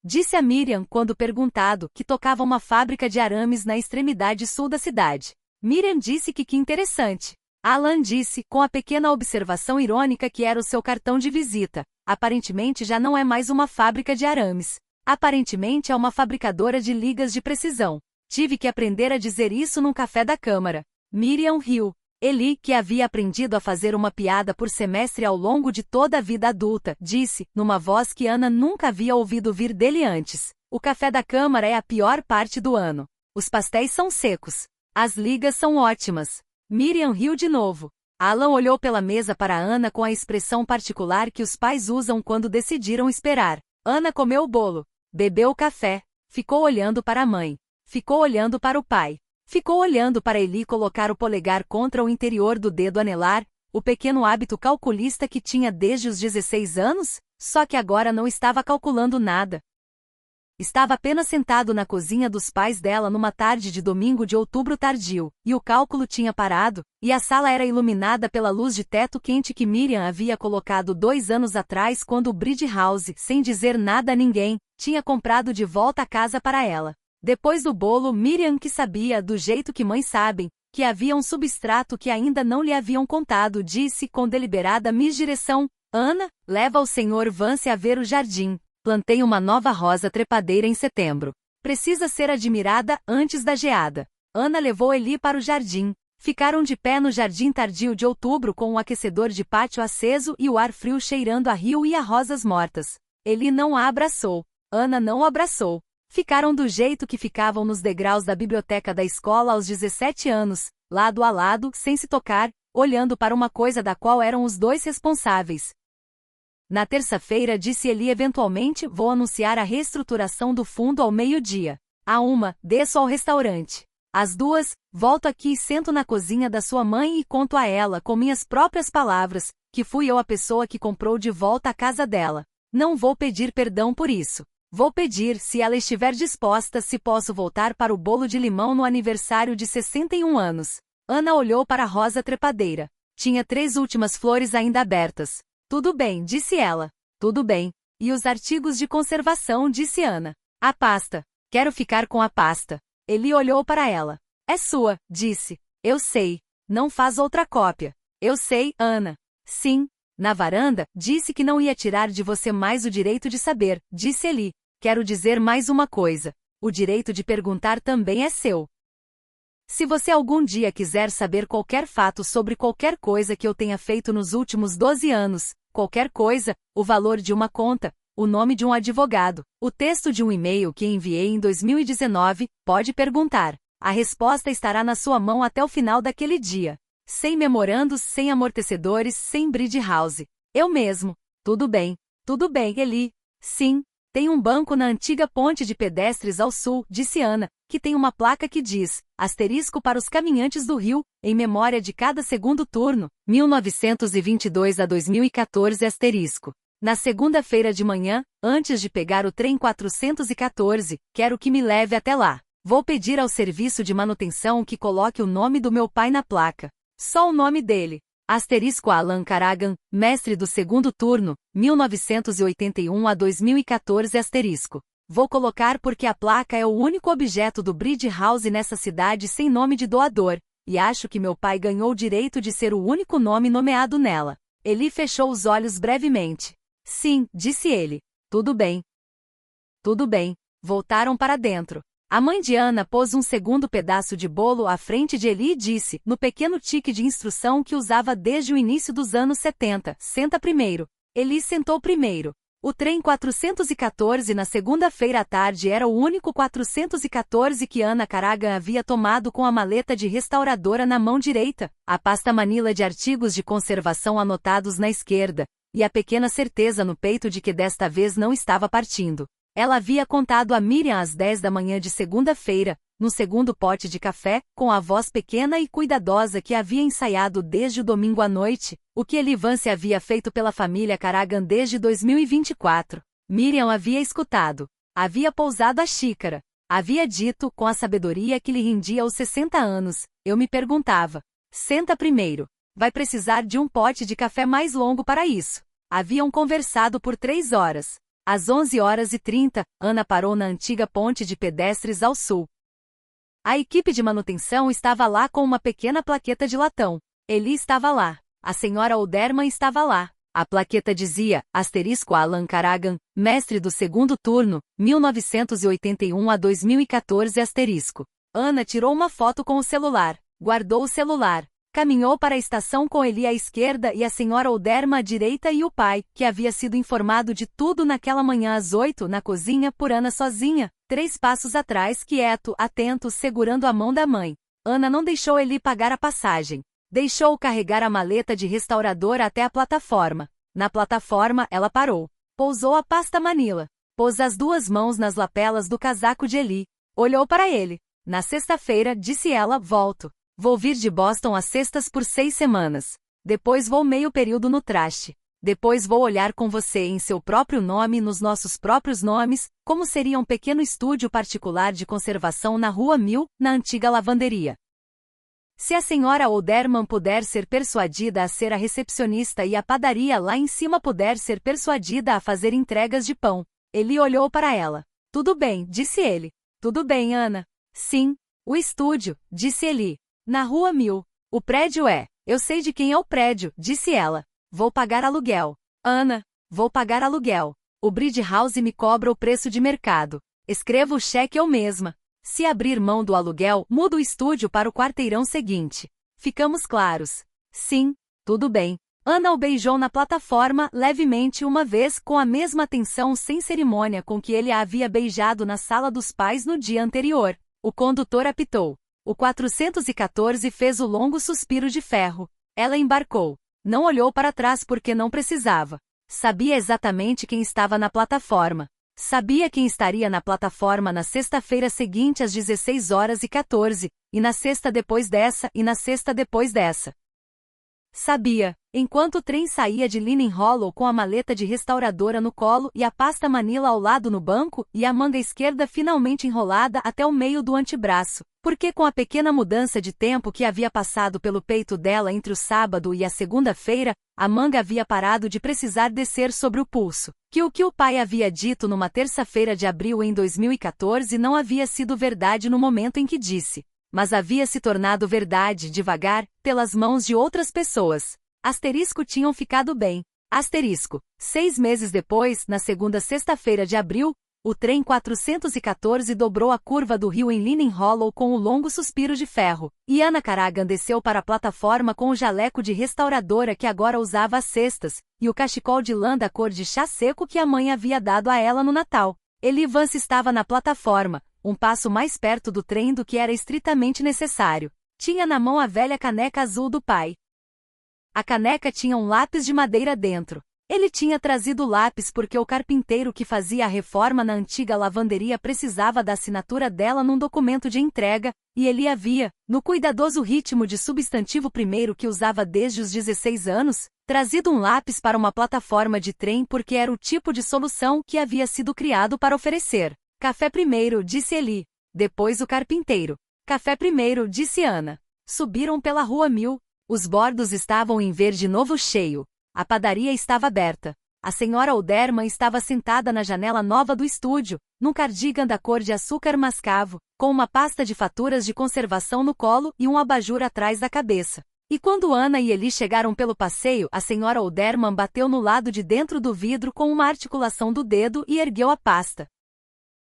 Disse a Miriam, quando perguntado, que tocava uma fábrica de arames na extremidade sul da cidade. Miriam disse que interessante. Alan disse, com a pequena observação irônica que era o seu cartão de visita, aparentemente já não é mais uma fábrica de arames. Aparentemente é uma fabricadora de ligas de precisão. Tive que aprender a dizer isso num café da Câmara. Miriam riu. Eli, que havia aprendido a fazer uma piada por semestre ao longo de toda a vida adulta, disse, numa voz que Ana nunca havia ouvido vir dele antes. O café da Câmara é a pior parte do ano. Os pastéis são secos. As ligas são ótimas. Miriam riu de novo. Alan olhou pela mesa para Ana com a expressão particular que os pais usam quando decidiram esperar. Ana comeu o bolo. Bebeu o café. Ficou olhando para a mãe. Ficou olhando para o pai. Ficou olhando para Eli colocar o polegar contra o interior do dedo anelar, o pequeno hábito calculista que tinha desde os 16 anos, só que agora não estava calculando nada. Estava apenas sentado na cozinha dos pais dela numa tarde de domingo de outubro tardio, e o cálculo tinha parado, e a sala era iluminada pela luz de teto quente que Miriam havia colocado 2 anos atrás quando o Bridge House, sem dizer nada a ninguém, tinha comprado de volta a casa para ela. Depois do bolo, Miriam que sabia, do jeito que mães sabem, que havia um substrato que ainda não lhe haviam contado, disse com deliberada direção, Ana, leva o Sr. Vance a ver o jardim. Plantei uma nova rosa trepadeira em setembro. Precisa ser admirada antes da geada. Ana levou Eli para o jardim. Ficaram de pé no jardim tardio de outubro com o aquecedor de pátio aceso e o ar frio cheirando a rio e a rosas mortas. Eli não a abraçou. Ana não o abraçou. Ficaram do jeito que ficavam nos degraus da biblioteca da escola aos 17 anos, lado a lado, sem se tocar, olhando para uma coisa da qual eram os dois responsáveis. Na terça-feira disse Eli eventualmente, vou anunciar a reestruturação do fundo ao meio-dia. À 1, desço ao restaurante. Às 2, volto aqui e sento na cozinha da sua mãe e conto a ela, com minhas próprias palavras, que fui eu a pessoa que comprou de volta a casa dela. Não vou pedir perdão por isso. Vou pedir, se ela estiver disposta, se posso voltar para o bolo de limão no aniversário de 61 anos. Ana olhou para a rosa trepadeira. Tinha 3 últimas flores ainda abertas. Tudo bem, disse ela. Tudo bem. E os artigos de conservação, disse Ana. A pasta. Quero ficar com a pasta. Eli olhou para ela. É sua, disse. Eu sei. Não faz outra cópia. Eu sei, Ana. Sim. Na varanda, disse que não ia tirar de você mais o direito de saber, disse Eli. Quero dizer mais uma coisa. O direito de perguntar também é seu. Se você algum dia quiser saber qualquer fato sobre qualquer coisa que eu tenha feito nos últimos 12 anos, qualquer coisa, o valor de uma conta, o nome de um advogado, o texto de um e-mail que enviei em 2019, pode perguntar. A resposta estará na sua mão até o final daquele dia. Sem memorandos, sem amortecedores, sem Bridge House. Eu mesmo. Tudo bem, Eli. Sim. Tem um banco na antiga ponte de pedestres ao sul, disse Ana, que tem uma placa que diz, asterisco para os caminhantes do Rio, em memória de cada segundo turno, 1922 a 2014 asterisco. Na segunda-feira de manhã, antes de pegar o trem 414, quero que me leve até lá. Vou pedir ao serviço de manutenção que coloque o nome do meu pai na placa. Só o nome dele. Asterisco Alan Karagan, mestre do segundo turno, 1981 a 2014 asterisco. Vou colocar porque a placa é o único objeto do Bridge House nessa cidade sem nome de doador, e acho que meu pai ganhou o direito de ser o único nome nomeado nela. Eli fechou os olhos brevemente. Sim, disse ele. Tudo bem. Tudo bem. Voltaram para dentro. A mãe de Ana pôs um segundo pedaço de bolo à frente de Eli e disse, no pequeno tique de instrução que usava desde o início dos anos 70, senta primeiro. Eli sentou primeiro. O trem 414 na segunda-feira à tarde era o único 414 que Ana Karagan havia tomado com a maleta de restauradora na mão direita, a pasta manila de artigos de conservação anotados na esquerda, e a pequena certeza no peito de que desta vez não estava partindo. Ela havia contado a Miriam às 10 da manhã de segunda-feira, no segundo pote de café, com a voz pequena e cuidadosa que havia ensaiado desde o domingo à noite, o que Eli Vance havia feito pela família Karagan desde 2024. Miriam havia escutado. Havia pousado a xícara. Havia dito, com a sabedoria que lhe rendia aos 60 anos, eu me perguntava. Senta primeiro. Vai precisar de um pote de café mais longo para isso. Haviam conversado por 3 horas. Às 11h30, Ana parou na antiga ponte de pedestres ao sul. A equipe de manutenção estava lá com uma pequena plaqueta de latão. Eli estava lá. A senhora Oderman estava lá. A plaqueta dizia, asterisco Alan Karagan, mestre do segundo turno, 1981 a 2014 asterisco. Ana tirou uma foto com o celular, guardou o celular, caminhou para a estação com Eli à esquerda e a senhora Oderma à direita e o pai, que havia sido informado de tudo naquela manhã às 8 na cozinha por Ana sozinha, 3 passos atrás, quieto, atento, segurando a mão da mãe. Ana não deixou Eli pagar a passagem. Deixou-o carregar a maleta de restauradora até a plataforma. Na plataforma, ela parou. Pousou a pasta Manila. Pôs as 2 mãos nas lapelas do casaco de Eli. Olhou para ele. Na sexta-feira, disse ela, volto. Vou vir de Boston às sextas por 6 semanas. Depois vou meio período no traste. Depois vou olhar com você em seu próprio nome, nos nossos próprios nomes, como seria um pequeno estúdio particular de conservação na Rua 1000, na antiga lavanderia. Se a senhora Oderman puder ser persuadida a ser a recepcionista e a padaria lá em cima puder ser persuadida a fazer entregas de pão. Ele olhou para ela. Tudo bem, disse ele. Tudo bem, Ana. Sim. O estúdio, disse Eli. Na Rua 1000. O prédio é. Eu sei de quem é o prédio, disse ela. Vou pagar aluguel. Ana. Vou pagar aluguel. O Bridge House me cobra o preço de mercado. Escrevo o cheque eu mesma. Se abrir mão do aluguel, mudo o estúdio para o quarteirão seguinte. Ficamos claros. Sim, tudo bem. Ana o beijou na plataforma, levemente uma vez, com a mesma atenção sem cerimônia com que ele a havia beijado na sala dos pais no dia anterior. O condutor apitou. O 414 fez o longo suspiro de ferro. Ela embarcou. Não olhou para trás porque não precisava. Sabia exatamente quem estava na plataforma. Sabia quem estaria na plataforma na sexta-feira seguinte às 16h14, e na sexta depois dessa, e na sexta depois dessa. Sabia, enquanto o trem saía de Linen Hollow com a maleta de restauradora no colo e a pasta Manila ao lado no banco e a manga esquerda finalmente enrolada até o meio do antebraço, porque com a pequena mudança de tempo que havia passado pelo peito dela entre o sábado e a segunda-feira, a manga havia parado de precisar descer sobre o pulso, que o pai havia dito numa terça-feira de abril em 2014 não havia sido verdade no momento em que disse. Mas havia se tornado verdade, devagar, pelas mãos de outras pessoas. Asterisco tinham ficado bem. Asterisco. 6 meses depois, na segunda sexta-feira de abril, o trem 414 dobrou a curva do rio em Linen Hollow com o longo suspiro de ferro, e Ana Caragan desceu para a plataforma com o jaleco de restauradora que agora usava às sextas, e o cachecol de lã da cor de chá seco que a mãe havia dado a ela no Natal. Eli Vance estava na plataforma, um passo mais perto do trem do que era estritamente necessário. Tinha na mão a velha caneca azul do pai. A caneca tinha um lápis de madeira dentro. Ele tinha trazido o lápis porque o carpinteiro que fazia a reforma na antiga lavanderia precisava da assinatura dela num documento de entrega, e ele havia, no cuidadoso ritmo de substantivo primeiro que usava desde os 16 anos, trazido um lápis para uma plataforma de trem porque era o tipo de solução que havia sido criado para oferecer. Café primeiro, disse Eli. Depois o carpinteiro. Café primeiro, disse Ana. Subiram pela Rua 1000. Os bordos estavam em verde novo cheio. A padaria estava aberta. A senhora Oderman estava sentada na janela nova do estúdio, num cardigan da cor de açúcar mascavo, com uma pasta de faturas de conservação no colo e um abajur atrás da cabeça. E quando Ana e Eli chegaram pelo passeio, a senhora Oderman bateu no lado de dentro do vidro com uma articulação do dedo e ergueu a pasta.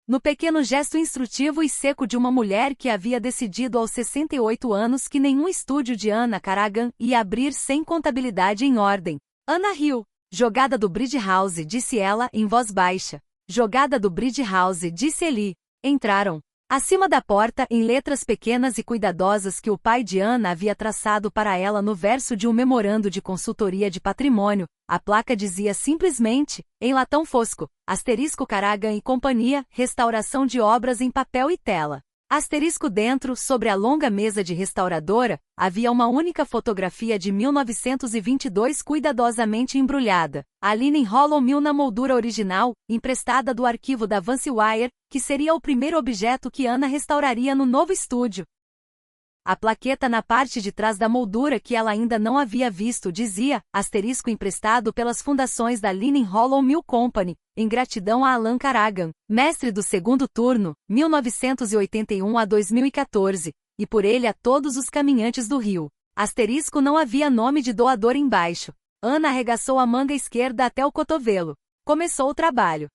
No pequeno gesto instrutivo e seco de uma mulher que havia decidido aos 68 anos que nenhum estúdio de Ana Caragan ia abrir sem contabilidade em ordem. Ana riu. Jogada do Bridge House, disse ela em voz baixa. Jogada do Bridge House, disse Eli. Entraram. Acima da porta, em letras pequenas e cuidadosas que o pai de Ana havia traçado para ela no verso de um memorando de consultoria de patrimônio, a placa dizia simplesmente, em latão fosco, asterisco Caragan e companhia, restauração de obras em papel e tela. Asterisco dentro, sobre a longa mesa de restauradora, havia uma única fotografia de 1922 cuidadosamente embrulhada, a Linen Hollow 1000 na moldura original, emprestada do arquivo da Vance Wire, que seria o primeiro objeto que Ana restauraria no novo estúdio. A plaqueta na parte de trás da moldura que ela ainda não havia visto dizia, asterisco emprestado pelas fundações da Linen Hollow 1000 Company, em gratidão a Alan Caragan, mestre do segundo turno, 1981 a 2014, e por ele a todos os caminhantes do rio. Asterisco não havia nome de doador embaixo. Ana arregaçou a manga esquerda até o cotovelo. Começou o trabalho.